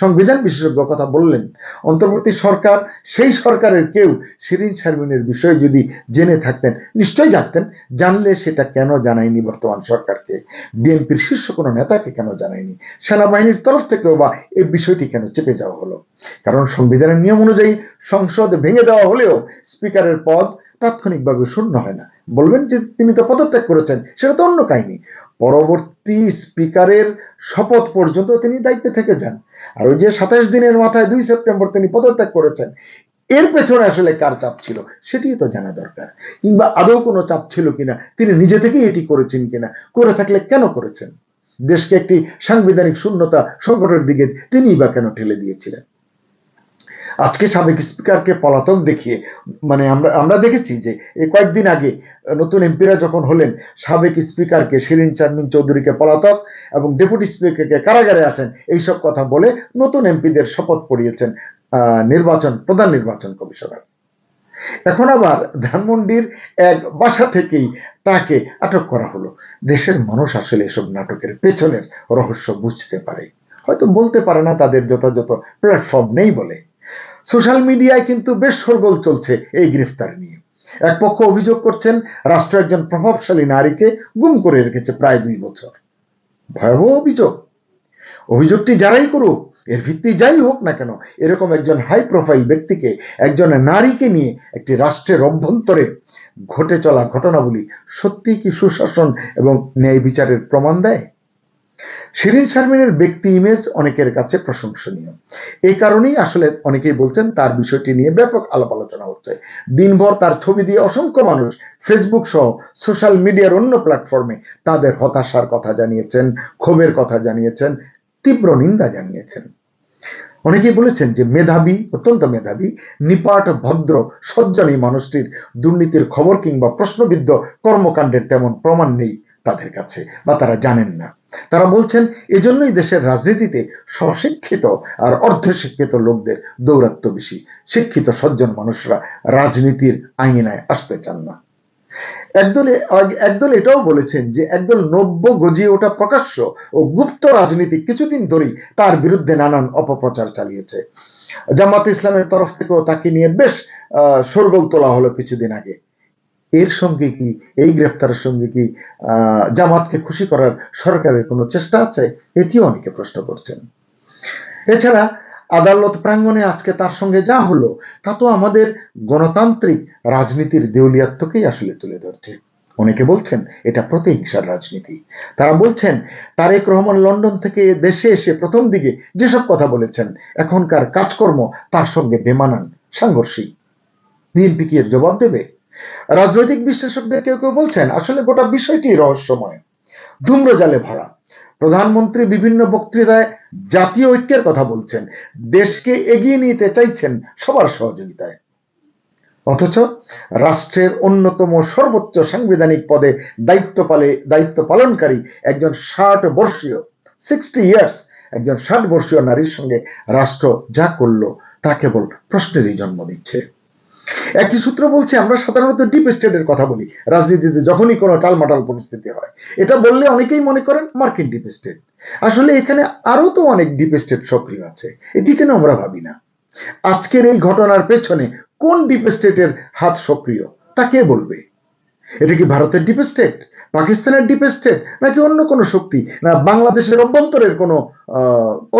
সংবিধান বিশেষজ্ঞ কথা বললেন। অন্তর্বর্তী সরকার, সেই সরকারের কেউ শিরিন শারমিনের বিষয়ে যদি জেনে থাকতেন, নিশ্চয়ই জানতেন। জানলে সেটা কেন জানায়নি বর্তমান সরকারকে? বিএনপির শীর্ষ কোনো নেতাকে কেন জানায়নি? সেনাবাহিনীর তরফ থেকেও বা এই বিষয়টি কেন চেপে যাওয়া হলো? কারণ সংবিধানের নিয়ম অনুযায়ী সংসদ ভেঙে দেওয়া হলেও স্পিকারের পদ তাৎক্ষণিকভাবে শূন্য হয় না। বলবেন যে তিনি তো পদত্যাগ করেছেন, সেটা তো অন্য কাহিনী। পরবর্তী স্পিকারের শপথ পর্যন্ত তিনি দায়িত্বে থেকে যান। আর ওই যে 27 দিনের মাথায় 2 সেপ্টেম্বর তিনি পদত্যাগ করেছেন, এর পেছনে আসলে কার চাপ ছিল সেটিই তো জানা দরকার। কিংবা আদৌ কোনো চাপ ছিল কিনা, তিনি নিজে থেকেই এটি করেছেন কিনা, করে থাকলে কেন করেছেন? দেশকে একটি সাংবিধানিক শূন্যতা সংকটের দিকে তিনিই বা কেন ঠেলে দিয়েছিলেন? আজকে সাবেক স্পিকারকে পলাতক দেখিয়ে আমরা দেখেছি যে এই কয়েকদিন আগে নতুন এমপিরা যখন হলেন, সাবেক স্পিকারকে শিরিন শারমিন চৌধুরীকে পলাতক এবং ডেপুটি স্পিকারকে কারাগারে আছেন এইসব কথা বলে নতুন এমপিদের শপথ পড়িয়েছেন প্রধান নির্বাচন কমিশনার। এখন আবার ধানমন্ডির এক বাসা থেকেই তাকে আটক করা হলো। দেশের মানুষ আসলে এসব নাটকের পেছনের রহস্য বুঝতে পারে, হয়তো বলতে পারে না, তাদের যথাযথ প্ল্যাটফর্ম নেই বলে। সোশ্যাল মিডিয়ায় কিন্তু বেশ শোরগোল চলছে এই গ্রেফতার নিয়ে। এক পক্ষ অভিযোগ করছেন রাষ্ট্র একজন প্রভাবশালী নারীকে গুম করে রেখেছে প্রায় 2 বছর। ভয়াবহ অভিযোগটি যারাই করুক, এর ভিত্তি যাই হোক না কেন, এরকম একজন হাই প্রোফাইল ব্যক্তিকে, একজন নারীকে নিয়ে একটি রাষ্ট্রের অভ্যন্তরে ঘটে চলা ঘটনাবলী সত্যি কি সুশাসন এবং ন্যায় বিচারের প্রমাণ দেয়? শিরিন শারমিনের ব্যক্তি ইমেজ অনেকের কাছে প্রশংসনীয়। এই কারণেই আসলে অনেকেই বলছেন তার বিষয়টি নিয়ে ব্যাপক আলাপ আলোচনা হচ্ছে। দিনভর তার ছবি দিয়ে অসংখ্য মানুষ ফেসবুক সহ সোশ্যাল মিডিয়ার অন্য প্ল্যাটফর্মে তাদের হতাশার কথা জানিয়েছেন, ক্ষোভের কথা জানিয়েছেন, তীব্র নিন্দা জানিয়েছেন। অনেকেই বলেছেন যে মেধাবী, অত্যন্ত মেধাবী, নিপাট, ভদ্র, সজ্জন এই মানুষটির দুর্নীতির খবর কিংবা প্রশ্নবিদ্ধ কর্মকাণ্ডের তেমন প্রমাণ নেই তাদের কাছে, বা তারা জানেন না। তারা বলছেন এজন্যই দেশের রাজনীতিতে স্বশিক্ষিত আর অর্ধশিক্ষিত লোকদের দৌরাত্ম্য বেশি। শিক্ষিত সজ্জন মানুষরা রাজনীতির আঙিনায় আসতে চান না। একদল এটাও বলেছেন যে একদল নব্য গজিয়ে ওঠা প্রকাশ্য ও গুপ্ত রাজনীতি কিছুদিন ধরেই তার বিরুদ্ধে নানান অপপ্রচার চালিয়েছে। জামাত ইসলামের তরফ থেকেও তাকে নিয়ে বেশ শোরগোল তোলা হলো কিছুদিন আগে। এর সঙ্গে কি, এই গ্রেফতারের সঙ্গে কি জামাতকে খুশি করার সরকারের কোনো চেষ্টা আছে? এটিও অনেকে প্রশ্ন করছেন। এছাড়া আদালত প্রাঙ্গণে আজকে তার সঙ্গে যা হলো তা তো আমাদের গণতান্ত্রিক রাজনীতির দেউলিয়াত্বকেই আসলে তুলে ধরছে। অনেকে বলছেন এটা প্রতিহিংসার রাজনীতি। তারা বলছেন তারেক রহমান লন্ডন থেকে দেশে এসে প্রথম দিকে যেসব কথা বলেছেন, এখনকার কাজকর্ম তার সঙ্গে বেমানান, সাংঘর্ষিক। বিএনপি কি এর জবাব দেবে? রাজনৈতিক বিশ্লেষকদের কেউ কেউ বলছেন আসলে গোটা বিষয়টি রহস্যময়, ধূম্রজালে ভরা। প্রধানমন্ত্রী বিভিন্ন বক্তৃতায় জাতীয় ঐক্যের কথা বলছেন, দেশকে এগিয়ে নিতে চাইছেন সবার সহযোগিতায়, অথচ রাষ্ট্রের অন্যতম সর্বোচ্চ সাংবিধানিক পদে দায়িত্ব পালনকারী একজন 60 ইয়ার্স একজন 60 বর্ষীয় নারীর সঙ্গে রাষ্ট্র যা করলো তা কেবল প্রশ্নেরই জন্ম দিচ্ছে। একটি সূত্র বলছে আমরা সাধারণত ডিপ স্টেটের কথা বলি রাজনীতিতে যখনই কোনো টালমাটাল পরিস্থিতি হয়। এটা বললে অনেকেই মনে করেন মার্কিন ডিপ স্টেট। আসলে এখানে আরো তো অনেক ডিপ স্টেট সক্রিয় আছে, এটি কেন আমরা ভাবি না? আজকের এই ঘটনার পেছনে কোন ডিপ স্টেটের হাত সক্রিয় তা কে বলবে? এটা কি ভারতের ডিপ স্টেট, পাকিস্তানের ডিপ স্টেট নাকি অন্য কোনো শক্তি, না বাংলাদেশের অভ্যন্তরের কোনো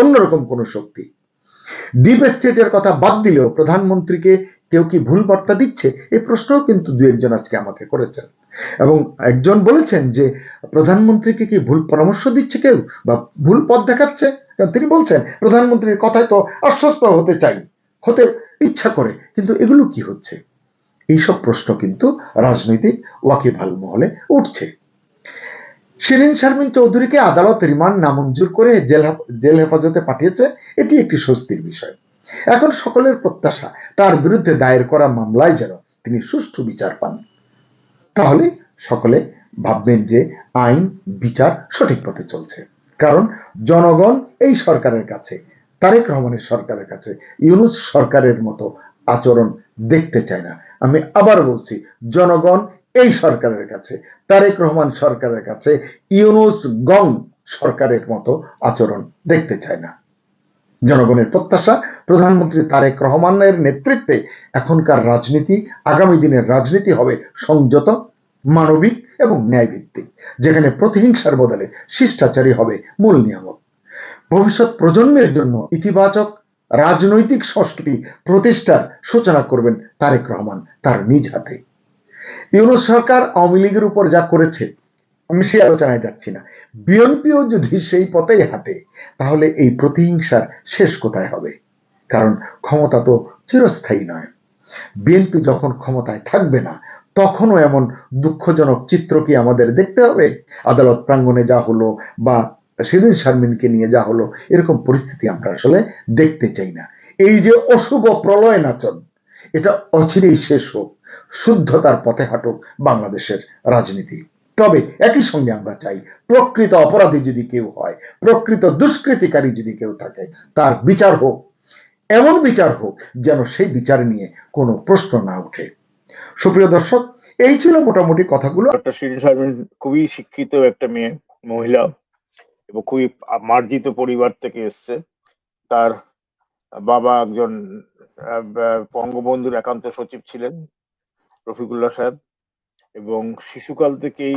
অন্যরকম কোনো শক্তি? ডিপ স্টেটের কথা বাদ দিলেও প্রধানমন্ত্রীকে কেউ কি ভুল বার্তা দিচ্ছে, এই প্রশ্নও কিন্তু দু একজন আজকে আমাকে করেছেন। এবং একজন বলেছেন যে প্রধানমন্ত্রীকে কি ভুল পরামর্শ দিচ্ছে কেউ বা ভুল পথ দেখাচ্ছে। তিনি বলছেন প্রধানমন্ত্রীর কথায় তো আশ্বস্ত হতে চাই, হতে ইচ্ছা করে, কিন্তু এগুলো কি হচ্ছে? এইসব প্রশ্ন কিন্তু রাজনৈতিক ওয়াকিবহাল মহলে উঠছে। শিরিন শারমিন চৌধুরীকে আদালত রিমান্ড নামঞ্জুর করে জেল হেফাজতে পাঠিয়েছে, এটি একটি স্বস্তির বিষয়। এখন সকলের প্রত্যাশা তার বিরুদ্ধে দায়ের করা মামলায় যেন তিনি সুষ্ঠু বিচার পান। তাহলে সকলে ভাববেন যে আইন বিচার সঠিক পথে চলছে। কারণ জনগণ এই সরকারের কাছে, তারেক রহমানের সরকারের কাছে ইউনূস সরকারের মতো আচরণ দেখতে চায় না। আমি আবার বলছি, জনগণ এই সরকারের কাছে, তারেক রহমান সরকারের কাছে ইউনূস গং সরকারের মতো আচরণ দেখতে চায় না। জনগণের প্রত্যাশা প্রধানমন্ত্রী তারেক রহমানের নেতৃত্বে এখনকার রাজনীতি, আগামী দিনের রাজনীতি হবে সংযত, মানবিক এবং ন্যায়ভিত্তিক, যেখানে প্রতিহিংসার বদলে শিষ্টাচারী হবে মূল নিয়ামক। ভবিষ্যৎ প্রজন্মের জন্য ইতিবাচক রাজনৈতিক সংস্কৃতি প্রতিষ্ঠার সূচনা করবেন তারেক রহমান তার নিজ হাতে। ইউনূস সরকার আওয়ামী লীগের উপর যা করেছে আমি সেই আলোচনায় যাচ্ছি না। বিএনপিও যদি সেই পথেই হাঁটে তাহলে এই প্রতিহিংসার শেষ কোথায় হবে? কারণ ক্ষমতা তো চিরস্থায়ী নয়। বিএনপি যখন ক্ষমতায় থাকবে না তখনও এমন দুঃখজনক চিত্র কি আমাদের দেখতে হবে? আদালত প্রাঙ্গণে যা হলো বা শিরিন শারমিনকে নিয়ে যা হলো, এরকম পরিস্থিতি আমরা আসলে দেখতে চাই না। এই যে অশুভ প্রলয় নাচন, এটা অচিরেই শেষ হোক, শুদ্ধতার পথে হাঁটুক বাংলাদেশের রাজনীতি। তবে একই সঙ্গে আমরা চাই প্রকৃত অপরাধী যদি কেউ হয়, প্রকৃত দুষ্কৃতিকারী যদি কেউ থাকে, তার বিচার হোক, এমন বিচার হোক যেন সেই বিচার নিয়ে কোনো প্রশ্ন না উঠে। সুপ্রিয় দর্শক, এই ছিল মোটামুটি কথাগুলো। ডক্টর শিরিন শারমিন খুবই শিক্ষিত একটা মেয়ে, মহিলা, এবং খুবই মার্জিত পরিবার থেকে এসছে। তার বাবা একজন বঙ্গবন্ধুর একান্ত সচিব ছিলেন, রফিকুল্লাহ সাহেব, এবং শিশুকাল থেকেই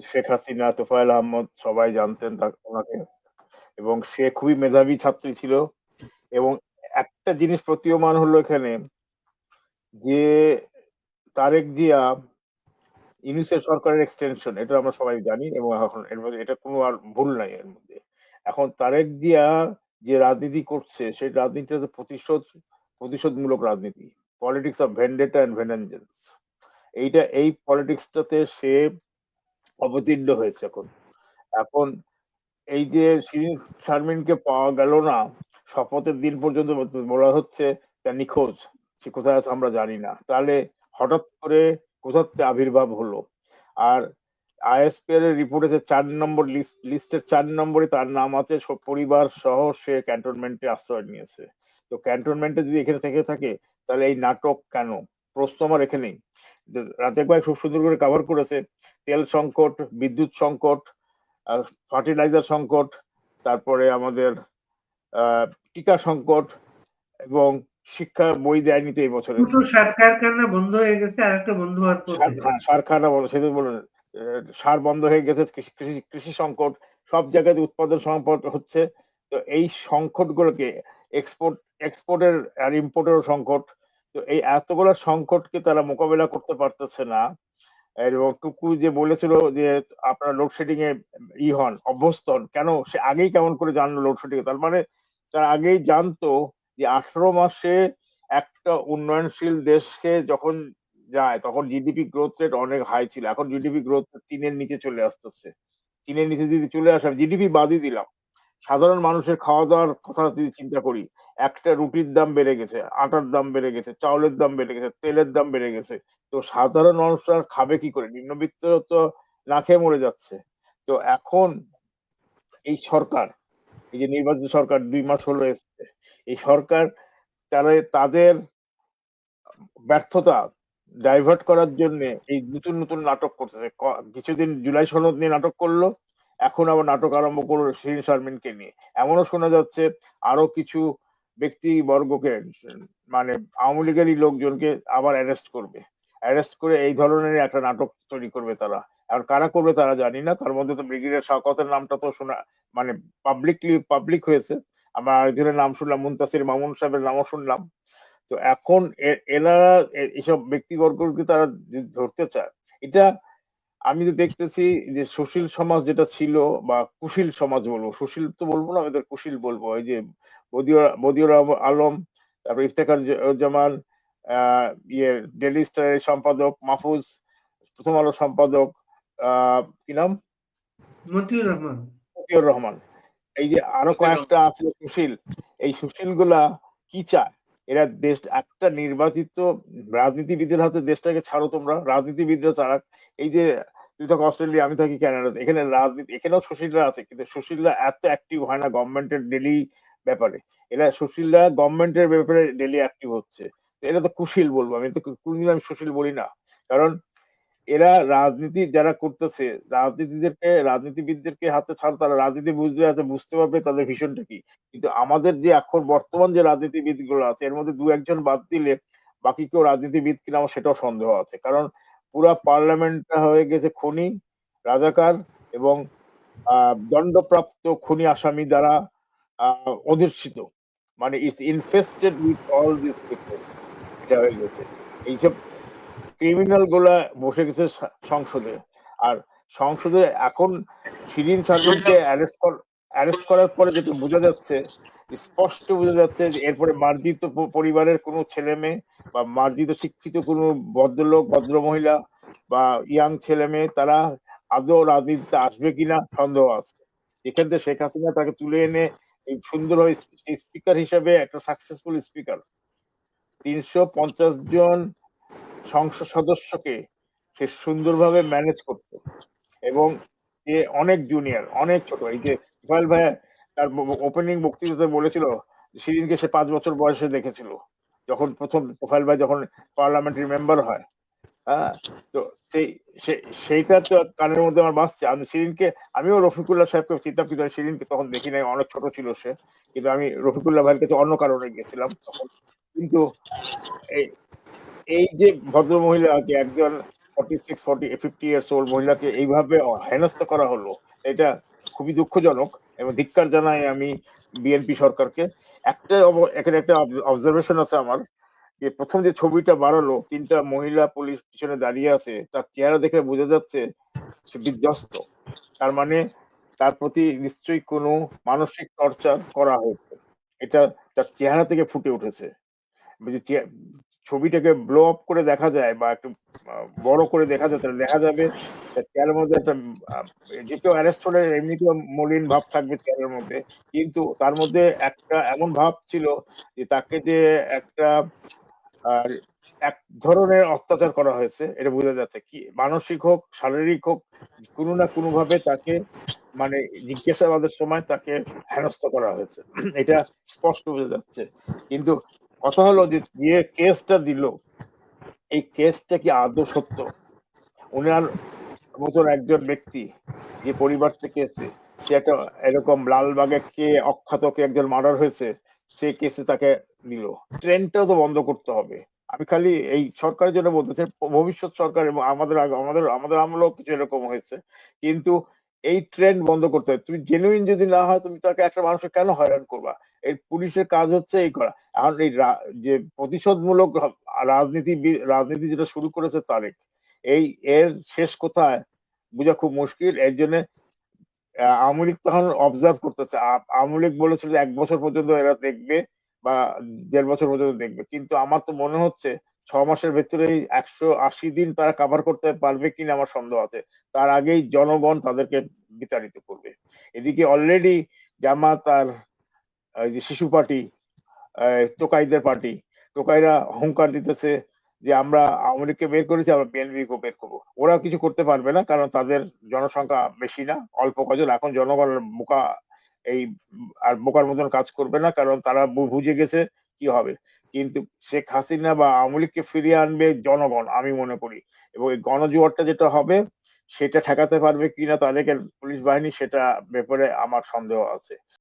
শেখ হাসিনা, তোফায়েল আহমদ সবাই জানতেন ওনাকে, এবং সে খুবই মেধাবী ছাত্রী ছিল। এবং একটা জিনিস প্রতীয়মান হলো এখানে যে তারেক জিয়া ইউনূসের সরকারের এক্সটেনশন, এটা আমরা সবাই জানি, এবং এখন এর মধ্যে এটা কোনো আর ভুল নাই এর মধ্যে। এখন তারেক জিয়া যে রাজনীতি করছে সেই রাজনীতিটা হচ্ছে প্রতিশোধমূলক রাজনীতি, পলিটিক্স অফ ভেন্ডেটা এন্ড ভেনেঞ্জেন্স। এই পলিটিক্সটাতে সে অবতীর্ণ হয়েছে। এখন এই যে শিরিন শারমিনকে পাওয়া গেল না, শপথের দিন পর্যন্ত বলা হচ্ছে তা নিখোঁজ, সে কোথায় আছে আমরা জানি না। তাহলে হঠাৎ করে কোথার থেকে আবির্ভাব হলো? আর আইএসপিআর এর রিপোর্টে 4 নম্বর লিস্টের 4 নম্বরে তার নাম আছে, পরিবার সহ সে ক্যান্টনমেন্টে আশ্রয় নিয়েছে। তো ক্যান্টনমেন্টে যদি এখানে থেকে থাকে তাহলে এই নাটক কেন? প্রশ্ন আমার এখানেই। রাজাক ভাই খুব সুন্দর করে কভার করেছে, তেল সংকট, বিদ্যুৎ সংকট, ফার্টিলাইজার সংকট, তারপরে আমাদের টিকা সংকট, এবং শিক্ষা বই দেয়নি তো এই বছরে। দুটো সার কারখানা বন্ধ হয়ে গেছে, আর একটা বন্ধ হওয়ার পথে। সার খানা বলো, সেটা বলুন, সার বন্ধ হয়ে গেছে, কৃষি সংকট, সব জায়গায় উৎপাদন সংকট হচ্ছে। তো এই সংকট গুলোকে এক্সপোর্টের আর ইম্পোর্টের সংকট, তো এই এতগুলো সংকটকে তারা মোকাবেলা করতে পারতেছে না। এবং টুকু যে বলেছিল যে আপনারা লোডশেডিং এ অভ্যস্ত হন, কেন সে আগেই কেমন করে জানলো লোডশেডিং? তার মানে তারা আগেই জানতো যে 18 মাসে একটা উন্নয়নশীল দেশকে যখন যায় তখন জিডিপি গ্রোথ রেট অনেক হাই ছিল, এখন জিডিপি গ্রোথ 3-এর নিচে চলে আসতেছে। 3-এর নিচে যদি চলে আসে, জিডিপি বাদই দিলাম, সাধারণ মানুষের খাওয়া দাওয়ার কথা যদি চিন্তা করি, একটা রুটির দাম বেড়ে গেছে, আটার দাম বেড়ে গেছে, চাউলের দাম বেড়ে গেছে, তেলের দাম বেড়ে গেছে। তো সাধারণ মানুষরা খাবে কি করে? নিম্নবিত্ত তো না খেয়ে মরে যাচ্ছে। তো এখন এই সরকার, এই যে নির্বাচিত সরকার 2 মাস হলো এসছে, এই সরকার তাদের ব্যর্থতা ডাইভার্ট করার জন্য এই নতুন নতুন নাটক করতেছে। কিছুদিন জুলাই সনদ নিয়ে নাটক করলো, এখন আবার নাটক আরম্ভ করলো শিরিন শারমিনকে নিয়ে। এমনও শোনা যাচ্ছে আরো কিছু ব্যক্তি বর্গকে, মানে আওয়ামী লীগেরই লোকজনকে আবার অ্যারেস্ট করে এই ধরনের একটা নাটক তৈরি করবে তারা। আর কারা করবে তারা জানি না। তার মধ্যে তো ব্রিগেডিয়ার শওকতের নামটা তো শোনা, মানে পাবলিক হয়েছে। আমরা আরেকজনের নাম শুনলাম, মুনতাসির মামুন সাহেবের নামও শুনলাম। তো এখন এনারা এসব ব্যক্তিবর্গকে তারা যদি ধরতে চায়, এটা আমি তো দেখতেছি যে সুশীল সমাজ যেটা ছিল, বা কুশীল সমাজ বলবো, সুশীল তো বলবো না, আমাদের কুশীল বলবো, এই যে বদিউর আলম, তারপর ইফতেখার জামান, ইয়ে ডেইলি স্টারের সম্পাদক মাহফুজ, প্রথম আলো সম্পাদক, কি নাম, মতিউর রহমান। মতিউর রহমান, এই যে আরো কয়েকটা আছে সুশীল, এই সুশীল গুলা কি চায়? এরা দেশ একটা নির্বাচিত রাজনীতিবিদের হাতে দেশটাকে ছাড়ো, তোমরা রাজনীতিবিদরা তারা, এই যে তুই থাকো অস্ট্রেলিয়া, আমি থাকি কানাডাতে, এখানে রাজনীতি, এখানেও সুশীলরা আছে, কিন্তু সুশীলরা এত অ্যাক্টিভ হয় না গভর্নমেন্টের ডেলি ব্যাপারে। এরা সুশীলরা গভর্নমেন্টের ব্যাপারে ডেলি অ্যাক্টিভ হচ্ছে। তো এটা তো কুশীল বলবো, আমি তো কোনদিন আমি সুশীল বলি না। কারণ এরা রাজনীতি যারা করতেছে, রাজনীতিবিদদেরকে হাতে ছাড়, তারা রাজনীতি বুঝতে পারবে তাদের ভীষণটা কি। কিন্তু আমাদের যে এখন বর্তমান যে রাজনীতিবিদ গুলো আছে, এর মধ্যে দু একজন বাদ দিলে বাকি কেউ রাজনীতিবিদ কিনা আমার সেটাও সন্দেহ আছে। কারণ পুরা পার্লামেন্টটা হয়ে গেছে খনি, রাজাকার এবং দণ্ডপ্রাপ্ত খুনি আসামি দ্বারা অধিষ্ঠিত। মানে it's infested with all this people, এটা হয়ে গেছে। এইসব ক্রিমিনাল গুলা বসে গেছে সংসদে। আর সংসদে এখন শিরিন শারমিনকে অ্যারেস্ট করার পরে যেটা বোঝা যাচ্ছে, স্পষ্ট বোঝা যাচ্ছে যে এরপরে মার্জিত পরিবারের কোনো ছেলে মেয়ে, বা মার্জিত শিক্ষিত কোনো ভদ্রলোক ভদ্র মহিলা বা ইয়াং ছেলে মেয়ে, তারা আদৌ রাজনীতিতে আসবে কিনা সন্দেহ আছে। এখান থেকে শেখ হাসিনা তাকে তুলে এনে এই সুন্দরভাবে স্পিকার হিসেবে, একটা সাকসেসফুল স্পিকার, 350 জন সংসদ সদস্যকে সে সুন্দরভাবে ম্যানেজ করতো। এবং সে অনেক জুনিয়র, অনেক ছোট। এই যে সোহেল ভাই তার ওপেনিং বক্তৃতাতে বলেছিল, শিরিনকে সে 5 বছর বয়সে দেখেছিল, যখন প্রথম সোহেল ভাই যখন পার্লামেন্টারি মেম্বার হয়। হ্যাঁ, তো সেই সেইটা তো কানের মধ্যে আমার বাজছে। আমি শিরিনকে, আমিও রফিকুল্লাহ সাহেবকে চিন্তা কিন্তু শিরিনকে তখন দেখি নাই, অনেক ছোট ছিল সে। কিন্তু আমি রফিকুল্লাহ ভাইয়ের কাছে অন্য কারণে গেছিলাম তখন। কিন্তু এই এই যে ভদ্র মহিলাকে, একজন 50 ইয়ার্স ওল্ড মহিলাকে এইভাবে হেনস্থা করা হলো, এটা খুবই দুঃখজনক এবং ধিক্কার জানাই আমি বিএনপি সরকারকে। এখানে একটা অবজারভেশন আছে আমার, যে প্রথম যে ছবিটা বাড়ালো, 3টা মহিলা পুলিশ পিছনে দাঁড়িয়ে আছে, তার চেহারা দেখে বোঝা যাচ্ছে সে বিধ্বস্ত। তার মানে তার প্রতি নিশ্চয়ই কোনো মানসিক টর্চার করা হয়েছে, এটা তার চেহারা থেকে ফুটে উঠেছে। যে ছবিটাকে ব্লো আপ করে দেখা যায়, বা একটু বড় করে দেখা যায়, তাহলে দেখা যাবে চেয়ারের মধ্যে একটা যে কেউ অ্যারেস্ট হলে এমনিতেও মলিন ভাব থাকবে চেয়ারের মধ্যে, কিন্তু তার মধ্যে একটা এমন ভাব ছিল যে তাকে যে একটা আর এক ধরনের অত্যাচার করা হয়েছে, এটা বোঝা যাচ্ছে। কি মানসিক হোক শারীরিক হোক, কোনো না কোনো ভাবে তাকে, মানে জিজ্ঞাসাবাদের সময় তাকে হেনস্থা করা হয়েছে, এটা স্পষ্ট বোঝা যাচ্ছে। কিন্তু কথা হলো যে কেসটা দিল, এই কেসটা কি আদৌ সত্য? ওনার মতন একজন ব্যক্তি যে পরিবার থেকে এসছে, সে একটা এরকম লালবাগে কে অখ্যাত কে একজন মার্ডার হয়েছে, সেই কেসে তাকে দিল। ট্রেনটাও তো বন্ধ করতে হবে। আমি খালি এই সরকারের জন্য বলতেছি, ভবিষ্যৎ সরকার এবং আমাদের আমলেও কিছু এরকম হয়েছে। কিন্তু এই ট্রেন্ড বন্ধ করতে হবে। তুমি জেনুইন যদি না হয়, তুমি তাকে একটা মানুষকে কেন হয়রান করবা? এই পুলিশের কাজ হচ্ছে এই করা। এখন এই যে প্রতিশোধমূলক রাজনীতি যেটা শুরু করেছে তারেক, এর শেষ কোথায় বোঝা খুব মুশকিল। এর জন্য আওয়ামী লীগ তখন অবজার্ভ করতেছে। আওয়ামী লীগ বলেছিল যে 1 বছর পর্যন্ত এরা দেখবে, বা 1.5 বছর পর্যন্ত দেখবে, কিন্তু আমার তো মনে হচ্ছে 6 মাসের ভেতরেই 180 দিন তারা কভার করতে পারবে কিনা আমার সন্দেহ আছে। তার আগেই জনগণ তাদেরকে বিতাড়িত করবে। এদিকে অলরেডি জামাত আর এই যে শিশু পার্টি, টোকাইদের পার্টি, টোকাইরা হুঙ্কার দিতেছে যে আমরা আওয়ামী লীগকে বের করেছি, আমরা বিএনপি কেও বের করবো। ওরা কিছু করতে পারবে না, কারণ তাদের জনসংখ্যা বেশি না, অল্প কজন। এখন জনগণ বোকা, এই আর বোকার মতন কাজ করবে না, কারণ তারা বুঝে গেছে কি হবে। কিন্তু শেখ হাসিনা বা আওয়ামী লীগকে ফিরিয়ে আনবে জনগণ, আমি মনে করি। এবং এই গণজোয়ারটা যেটা হবে, সেটা ঠেকাতে পারবে কিনা তাদেরকে পুলিশ বাহিনী, সেটা ব্যাপারে আমার সন্দেহ আছে।